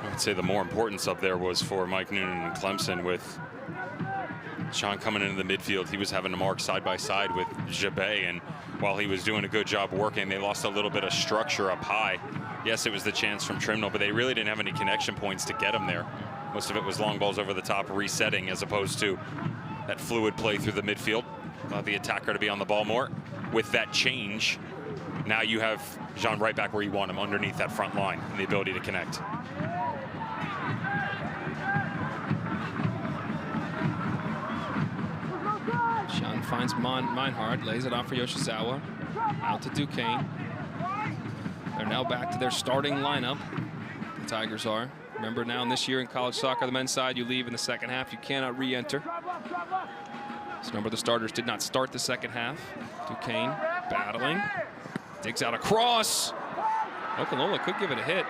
I'd say the more important sub there was for Mike Noonan and Clemson, with Sean coming into the midfield. He was having to mark side by side with Jabay, and while he was doing a good job working, they lost a little bit of structure up high. Yes, it was the chance from Trimnell, but they really didn't have any connection points to get him there. Most of it was long balls over the top, resetting, as opposed to that fluid play through the midfield. The attacker to be on the ball more. With that change, now you have Jean right back where you want him, underneath that front line, and the ability to connect. Sean finds Meinhardt, lays it off for Yoshizawa. Out to Duquesne. They're now back to their starting lineup. The Tigers are. Remember, now in this year in college soccer, the men's side, you leave in the second half. You cannot re-enter. So a number of the starters did not start the second half. Duquesne battling. Digs out a cross. Okalola could give it a hit.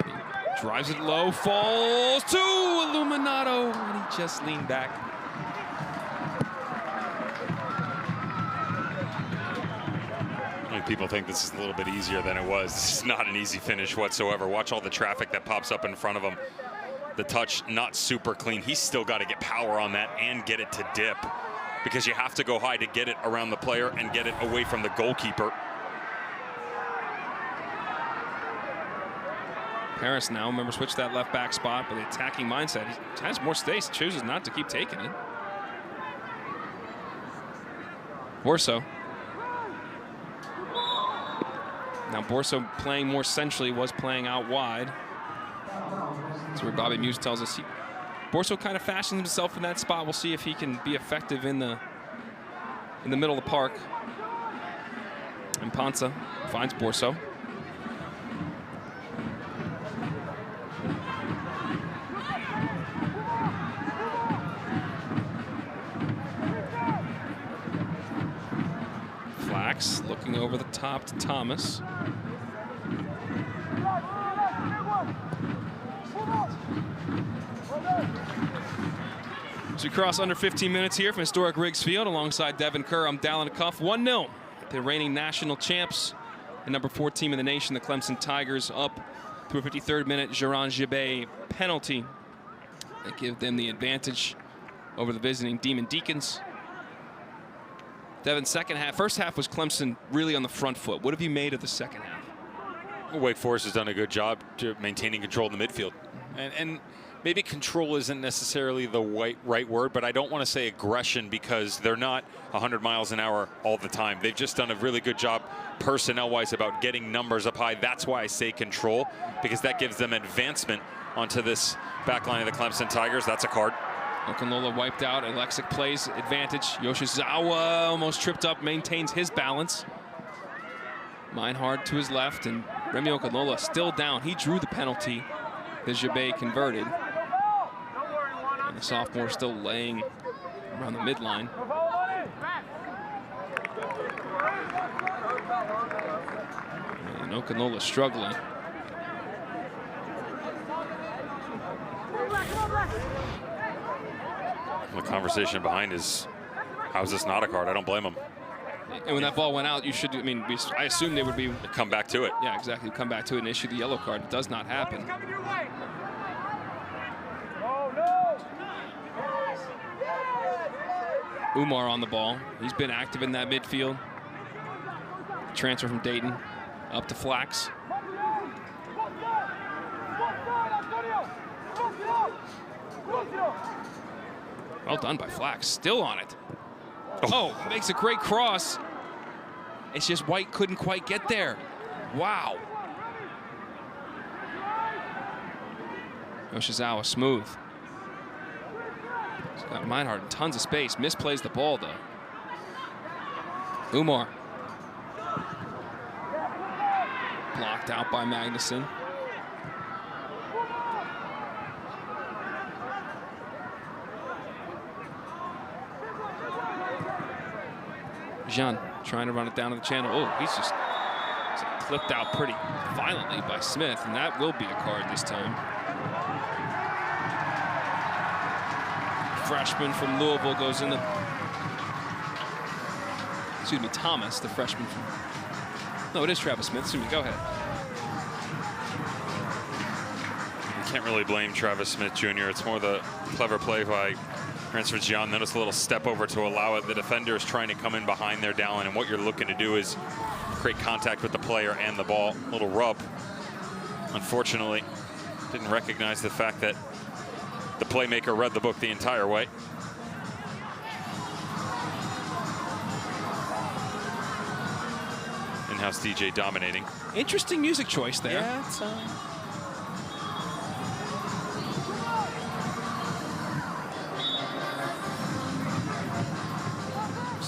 He drives it low, falls to Illuminato, and he just leaned back. People think this is a little bit easier than it was. This is not an easy finish whatsoever. Watch all the traffic that pops up in front of him. The touch, not super clean. He's still got to get power on that and get it to dip, because you have to go high to get it around the player and get it away from the goalkeeper. Paris now, remember, switched that left back spot, but the attacking mindset. He has more space, chooses not to keep taking it. Borso. Now Borso, playing more centrally, was playing out wide. That's where Bobby Muse tells us Borso kind of fashions himself in that spot. We'll see if he can be effective in the middle of the park. And Panza finds Borso. Flax looking over the top to Thomas. So we cross under 15 minutes here from historic Riggs Field alongside Devin Kerr. I'm Dallin Cuff. 1-0. The reigning national champs, the number 4 team in the nation, the Clemson Tigers, up to a 53rd minute Geron Gibet penalty that give them the advantage over the visiting Demon Deacons. Devin, first half was Clemson really on the front foot. What have you made of the second half? Wake Forest has done a good job to maintaining control in the midfield. And maybe control isn't necessarily the right word, but I don't want to say aggression because they're not 100 miles an hour all the time. They've just done a really good job personnel-wise about getting numbers up high. That's why I say control, because that gives them advancement onto this back line of the Clemson Tigers. That's a card. Okanola wiped out. Alexic plays advantage. Yoshizawa almost tripped up, maintains his balance. Meinhard to his left, and Remy Okanola still down. He drew the penalty. The Jabé converted. And the sophomore still laying around the midline. And Okanola struggling. The conversation behind is, how is this not a card? I don't blame him. And when that ball went out, you should, I assume they would be... Come back to it. Yeah, exactly. Come back to it and issue the yellow card. It does not happen. Umar on the ball. He's been active in that midfield. Transfer from Dayton up to Flax. Well done by Flax. Still on it. Oh, makes a great cross. It's just White couldn't quite get there. Wow. Yoshizawa smooth. He's got Meinhard in tons of space. Misplays the ball, though. Umar. Blocked out by Magnuson. Jean trying to run it down to the channel. Oh, he's just clipped out pretty violently by Smith, and that will be a card this time. Freshman from Louisville goes in the... Excuse me, Thomas, the freshman from... No, it is Travis Smith. Excuse me, go ahead. You can't really blame Travis Smith Jr. It's more the clever play by Transfer Gian. Notice a little step over to allow it. The defender is trying to come in behind there, Dallin, and what you're looking to do is create contact with the player and the ball. A little rub. Unfortunately, didn't recognize the fact that the playmaker read the book the entire way. In-house DJ dominating. Interesting music choice there. Yeah, it's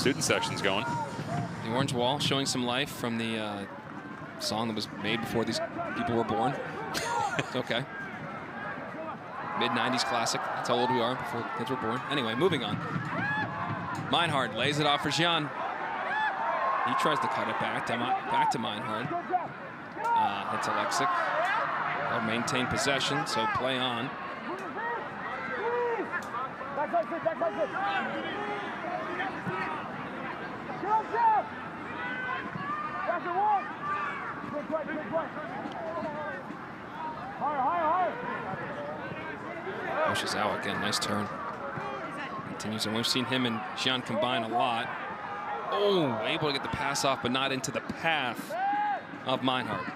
student section's going. The orange wall showing some life from the song that was made before these people were born. It's okay. Mid-90s classic. That's how old we are before kids were born. Anyway, moving on. Meinhard lays it off for Jean. He tries to cut it back to Meinhard. Hits Alexic. They'll maintain possession, so play on. Yoshizawa again, nice turn. Continues, and we've seen him and Jean combine a lot. Oh, able to get the pass off, but not into the path of Meinhard.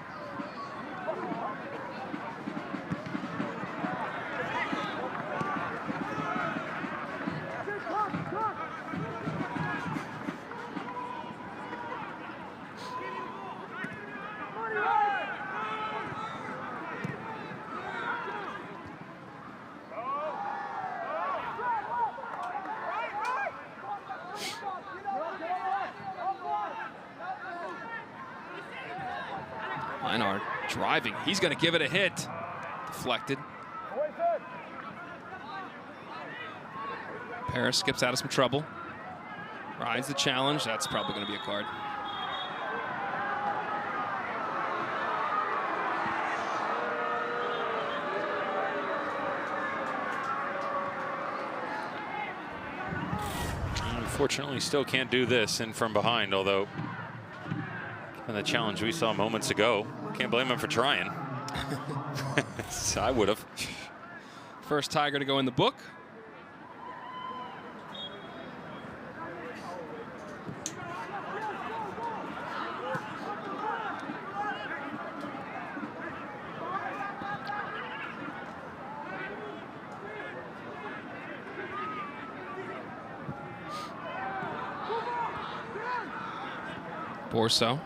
Meinhard driving. He's going to give it a hit. Deflected. Paris skips out of some trouble. Rides the challenge. That's probably going to be a card. Unfortunately, still can't do this in from behind, although and the challenge we saw moments ago, can't blame him for trying. I would have. First Tiger to go in the book. Borso.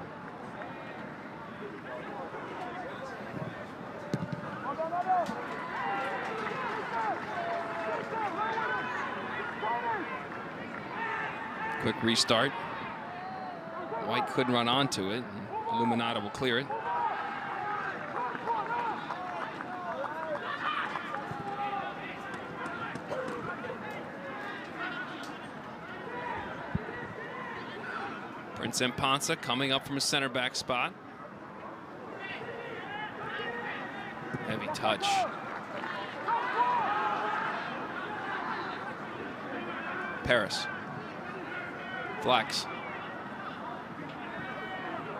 Quick restart. White couldn't run onto it. Illuminata will clear it. Prince Mpansa coming up from a center back spot. Heavy touch. Paris. Flax.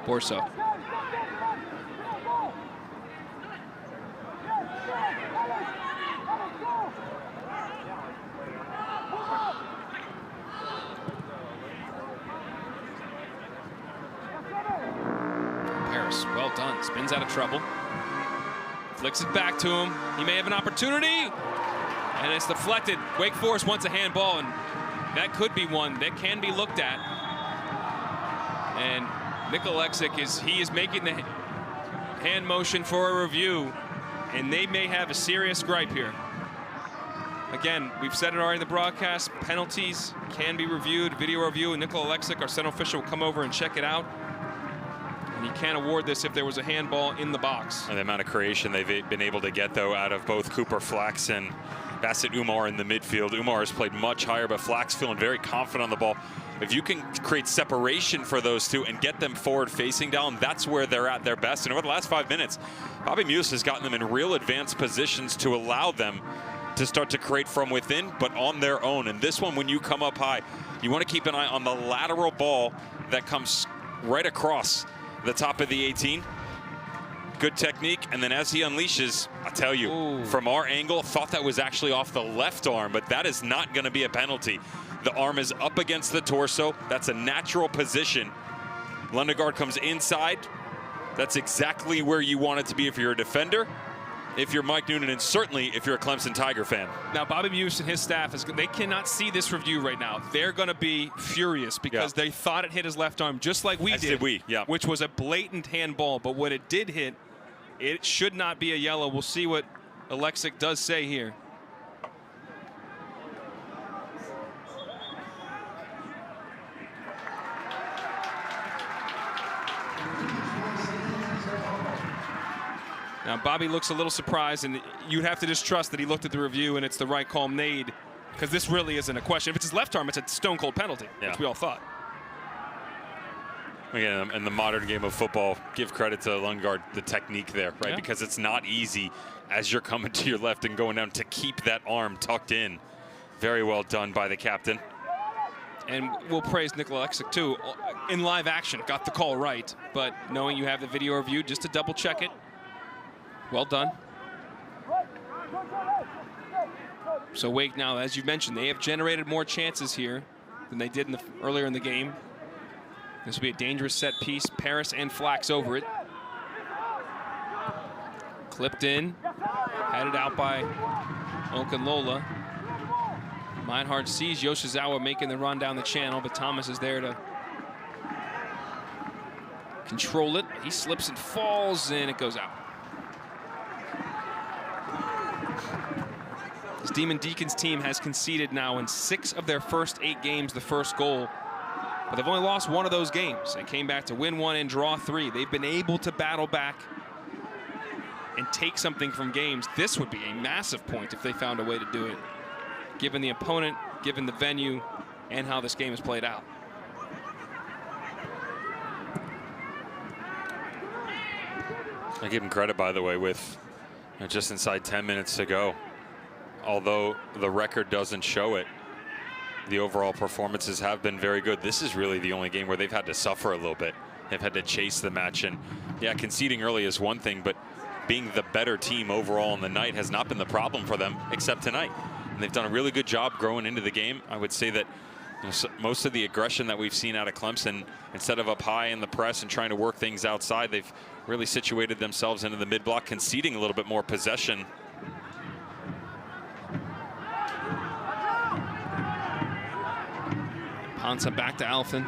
Borso. Paris, well done. Spins out of trouble. Flicks it back to him. He may have an opportunity. And it's deflected. Wake Forest wants a handball, and that could be one that can be looked at. And Nick Alexic is making the hand motion for a review, and they may have a serious gripe here. Again, we've said it already in the broadcast, penalties can be reviewed, video review, and Nick Alexic, our center official, will come over and check it out. And he can't award this if there was a handball in the box. And the amount of creation they've been able to get, though, out of both Cooper Flax and Bassett Umar in the midfield. Umar has played much higher, but Flax feeling very confident on the ball. If you can create separation for those two and get them forward facing down, that's where they're at their best. And over the last 5 minutes, Bobby Muse has gotten them in real advanced positions to allow them to start to create from within, but on their own. And this one, when you come up high, you want to keep an eye on the lateral ball that comes right across the top of the 18. Good technique, and then as he unleashes, I tell you, ooh, from our angle, thought that was actually off the left arm, but that is not going to be a penalty. The arm is up against the torso. That's a natural position. Lundegaard comes inside. That's exactly where you want it to be if you're a defender, if you're Mike Noonan, and certainly if you're a Clemson Tiger fan. Now, Bobby Muse and his staff, they cannot see this review right now. They're going to be furious because they thought it hit his left arm, just like we did, which was a blatant handball. But what it did hit, it should not be a yellow. We'll see what Alexic does say here. Now, Bobby looks a little surprised, and you'd have to just trust that he looked at the review and it's the right call made, because this really isn't a question. If it's his left arm, it's a stone-cold penalty, which we all thought. Again, in the modern game of football, give credit to Lundgaard, the technique there, right? Because it's not easy as you're coming to your left and going down to keep that arm tucked in. Very well done by the captain. And we'll praise Nick Alexic, too. In live action, got the call right, but knowing you have the video review, just to double-check it, well done. So Wake now, as you mentioned, they have generated more chances here than they did earlier in the game. This will be a dangerous set piece. Paris and Flax over it. Clipped in, headed out by Okunlola. Meinhardt sees Yoshizawa making the run down the channel, but Thomas is there to control it. He slips and falls, and it goes out. This Demon Deacons team has conceded now in 6 of their first 8 games the first goal, but they've only lost 1 of those games. They came back to win 1 and draw 3. They've been able to battle back and take something from games. This would be a massive point if they found a way to do it, given the opponent, given the venue, and how this game is played out. I give him credit, by the way, with just inside 10 minutes to go. Although the record doesn't show it, the overall performances have been very good. This is really the only game where they've had to suffer a little bit. They've had to chase the match, and yeah, conceding early is one thing, but being the better team overall in the night has not been the problem for them, except tonight. And they've done a really good job growing into the game. I would say that most of the aggression that we've seen out of Clemson, instead of up high in the press and trying to work things outside, they've really situated themselves into the mid-block, conceding a little bit more possession. Ponsa back to Alfin.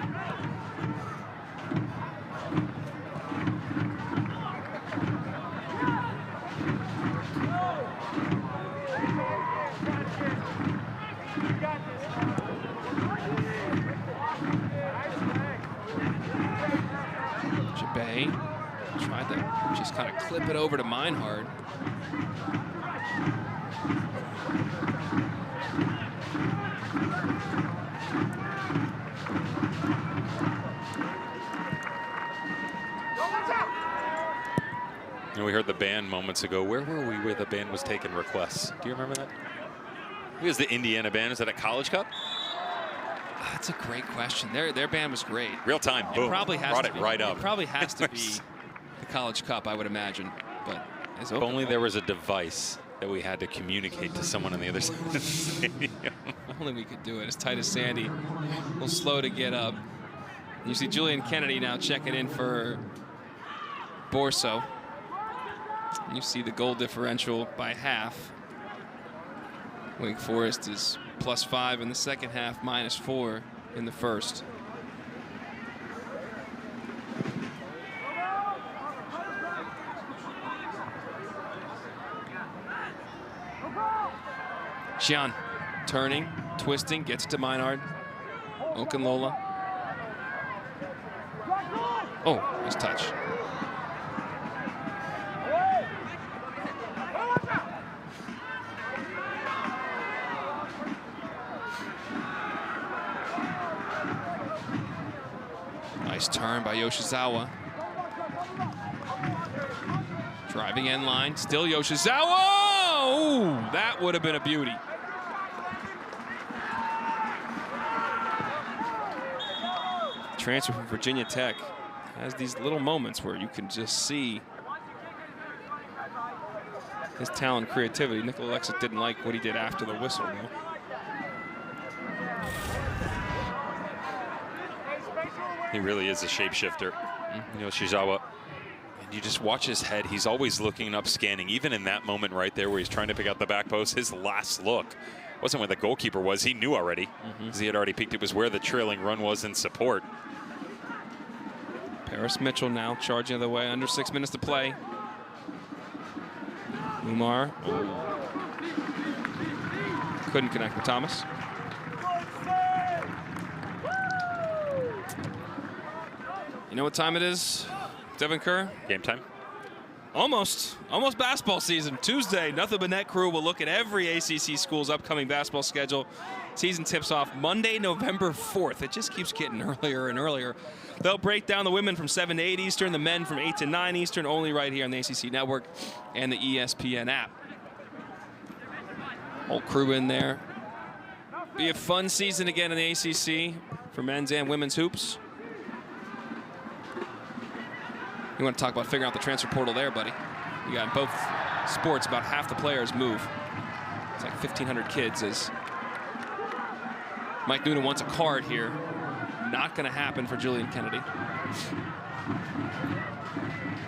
Jabay tried to just kind of clip it over to Meinhard. And we heard the band moments ago. Where were we where the band was taking requests? Do you remember that? It was the Indiana band. Is that a College Cup? That's a great question. Their band was great. Real time. Boom. Probably has Brought to it be, right up. It probably has to be the College Cup, I would imagine. But if only there was a device that we had to communicate to someone on the other side of the stadium. Only we could do it. As tight as Sandy, a little slow to get up. You see Julian Kennedy now checking in for Borso. You see the goal differential by half. Wake Forest is +5 in the second half, -4 in the first. Xian turning, twisting, gets to Meinhard. Okunlola. Oh, nice touch. Nice turn by Yoshizawa. Driving end line, still Yoshizawa! Ooh, that would have been a beauty. Transfer from Virginia Tech has these little moments where you can just see his talent and creativity. Nikola Alexic didn't like what he did after the whistle, though. He really is a shapeshifter. Yoshizawa. And you just watch his head. He's always looking up, scanning. Even in that moment right there where he's trying to pick out the back post, his last look wasn't where the goalkeeper was. He knew already because he had already peeked. It was where the trailing run was in support. Paris Mitchell now charging the way. Under 6 minutes to play. Umar. Couldn't connect with Thomas. You know what time it is, Devin Kerr? Game time. Almost basketball season. Tuesday, Nothing But Net crew will look at every ACC school's upcoming basketball schedule. Season tips off Monday, November 4th. It just keeps getting earlier and earlier. They'll break down the women from 7 to 8 Eastern, the men from 8 to 9 Eastern, only right here on the ACC Network and the ESPN app. Whole crew in there. Be a fun season again in the ACC for men's and women's hoops. You want to talk about figuring out the transfer portal there, buddy. You got in both sports, about half the players move. It's like 1,500 kids as Mike Noonan wants a card here. Not going to happen for Julian Kennedy.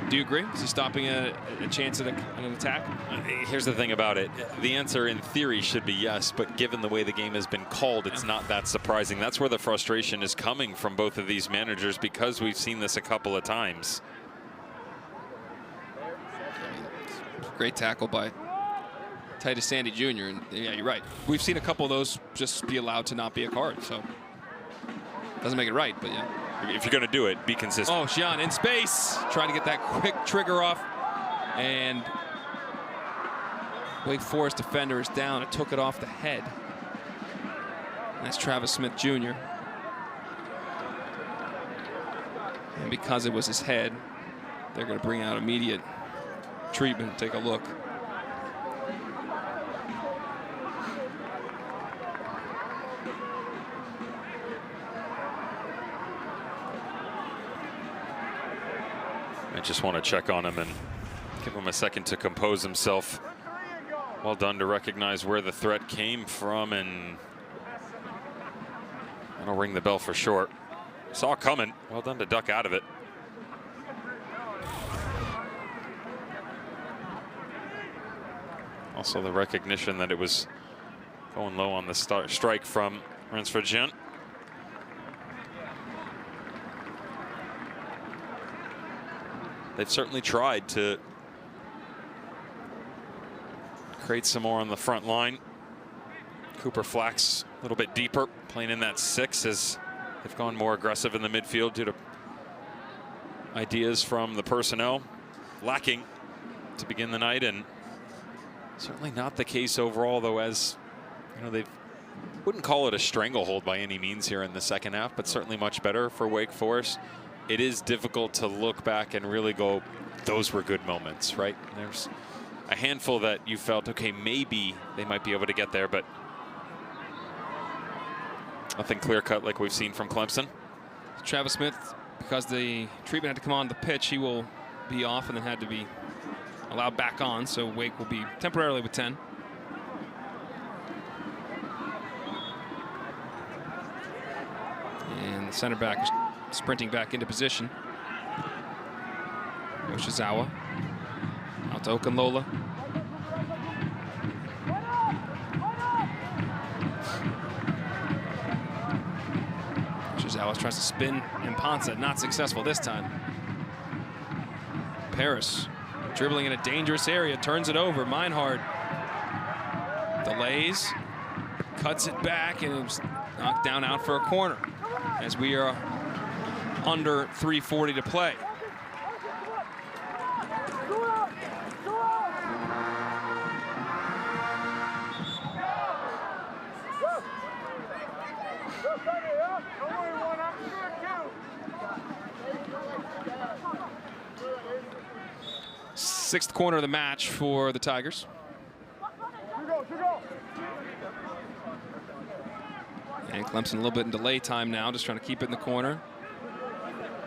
Do you agree? Is he stopping a chance at an attack? Here's the thing about it. The answer in theory should be yes, but given the way the game has been called, it's not that surprising. That's where the frustration is coming from both of these managers because we've seen this a couple of times. Great tackle by Titus Sandy Jr. And yeah, you're right. We've seen a couple of those just be allowed to not be a card, so doesn't make it right, but yeah. If you're going to do it, be consistent. Oh, Xian in space, trying to get that quick trigger off, and Wake Forest defender is down. It took it off the head. That's Travis Smith Jr. And because it was his head, they're going to bring out immediate treatment. Take a look. I just want to check on him and give him a second to compose himself. Well done to recognize where the threat came from, and that'll ring the bell for short. Saw it coming. Well done to duck out of it. Also the recognition that it was going low on the strike from Ransford Gent. They've certainly tried to create some more on the front line. Cooper Flax a little bit deeper, playing in that 6 as they've gone more aggressive in the midfield due to ideas from the personnel lacking to begin the night, and certainly not the case overall, though, as you know, they wouldn't call it a stranglehold by any means here in the second half, but certainly much better for Wake Forest. It is difficult to look back and really go, those were good moments, right? There's a handful that you felt, okay, maybe they might be able to get there, but nothing clear-cut like we've seen from Clemson. Travis Smith, because the treatment had to come on the pitch, he will be off and then had to be allowed back on, so Wake will be temporarily with 10. And the center back is sprinting back into position. Yoshizawa out to Okunlola. Yoshizawa tries to spin Mpanza, not successful this time. Paris dribbling in a dangerous area, turns it over. Meinhard delays, cuts it back, and it's knocked down out for a corner as we are under 3:40 to play. Sixth corner of the match for the Tigers. And Clemson a little bit in delay time now, just trying to keep it in the corner.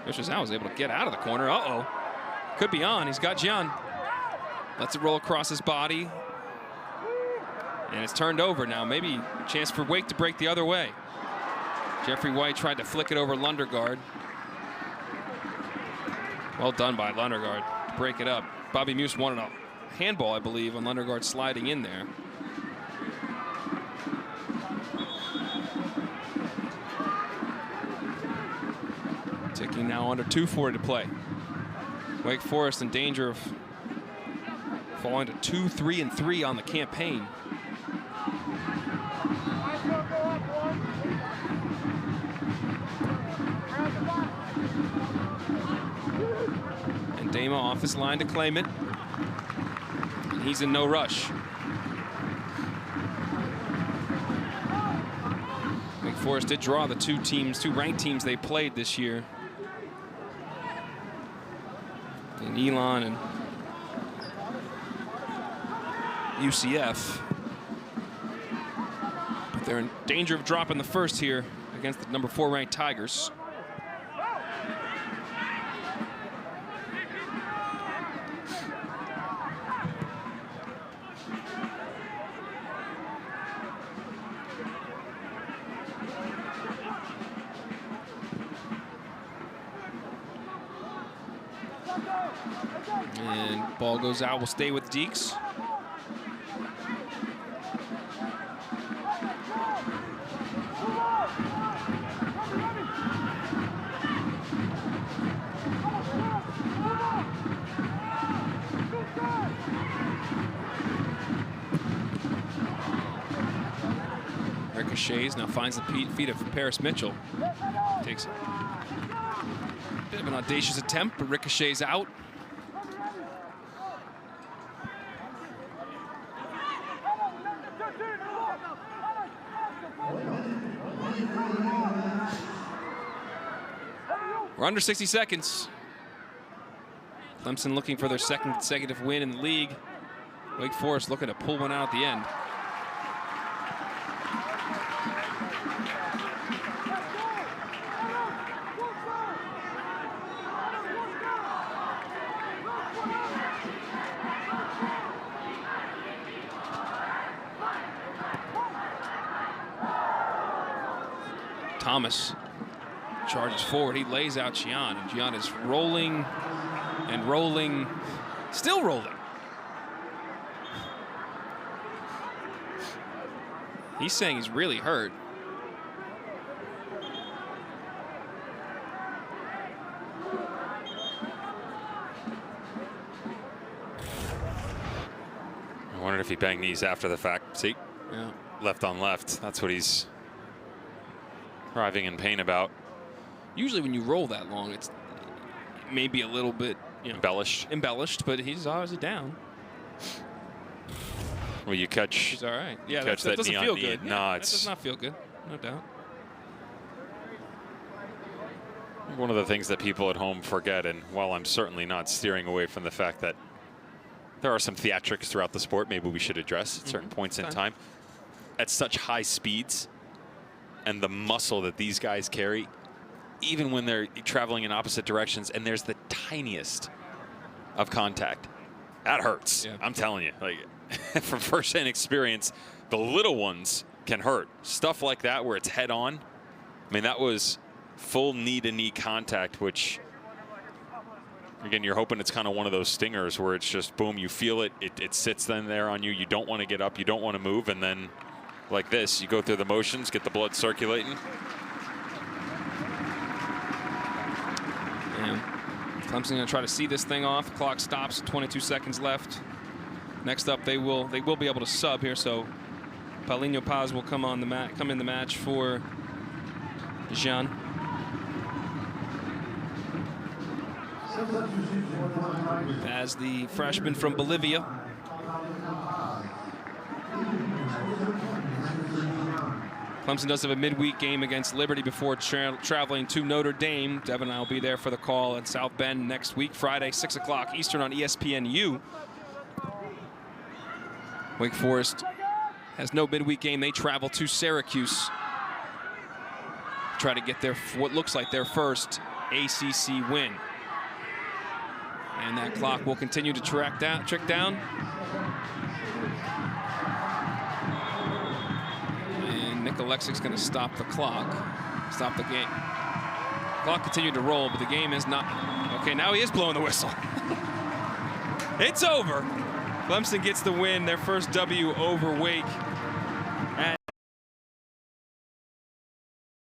Yoshizawa was able to get out of the corner. Uh-oh. Could be on. He's got Gian. Lets it roll across his body. And it's turned over now. Maybe a chance for Wake to break the other way. Jeffrey White tried to flick it over Lundergaard. Well done by Lundergaard to break it up. Bobby Muse wanted a handball, I believe, on Lundergaard sliding in there. Ticking now under 2:40 to play. Wake Forest in danger of falling to 2-3-3 on the campaign. And Dama off his line to claim it. And he's in no rush. Wake Forest did draw the two ranked teams they played this year. And Elon and UCF. But they're in danger of dropping the first here against the number 4 ranked Tigers. And ball goes out. Will stay with Deeks. Ricochets now finds the feet of Paris Mitchell. Takes a bit of an audacious attempt, but ricochets out. We're under 60 seconds. Clemson looking for their second consecutive win in the league. Wake Forest looking to pull one out at the end. Thomas charges forward. He lays out Gian, and Gian is rolling and rolling, still rolling. He's saying he's really hurt. I wondered if he banged knees after the fact. See? Yeah. left on left. That's what he's writhing in pain about. Usually when you roll that long, it's maybe a little bit, you know, embellished, but he's obviously down. Well, you catch. He's all right. Yeah, catch that that doesn't knee feel on knee. good. No, Yeah, it's that does not feel good, no doubt. One of the things that people at home forget, and while I'm certainly not steering away from the fact that there are some theatrics throughout the sport maybe we should address at certain points in time, at such high speeds and the muscle that these guys carry, even when they're traveling in opposite directions and there's the tiniest of contact, that hurts. Yeah. I'm telling you, like from first-hand experience, the little ones can hurt. Stuff like that where it's head on. I mean, that was full knee-to-knee contact, which, again, you're hoping it's kind of one of those stingers where it's just, boom, you feel it, it sits then there on you. You don't want to get up, you don't want to move, and then like this, you go through the motions, get the blood circulating. And Clemson going to try to see this thing off. Clock stops, 22 seconds left. Next up, they will be able to sub here, so Paulinho Paz will come in the match for Jean. As the freshman from Bolivia. Clemson does have a midweek game against Liberty before traveling to Notre Dame. Devin and I will be there for the call at South Bend next week, Friday, 6 o'clock Eastern on ESPNU. Wake Forest has no midweek game. They travel to Syracuse. Try to get their what looks like their first ACC win. And that clock will continue to trick down. And Nick Alexic's going to stop the clock. Stop the game. Clock continued to roll, but the game is not. Okay, now he is blowing the whistle. It's over. Clemson gets the win, their first W over Wake.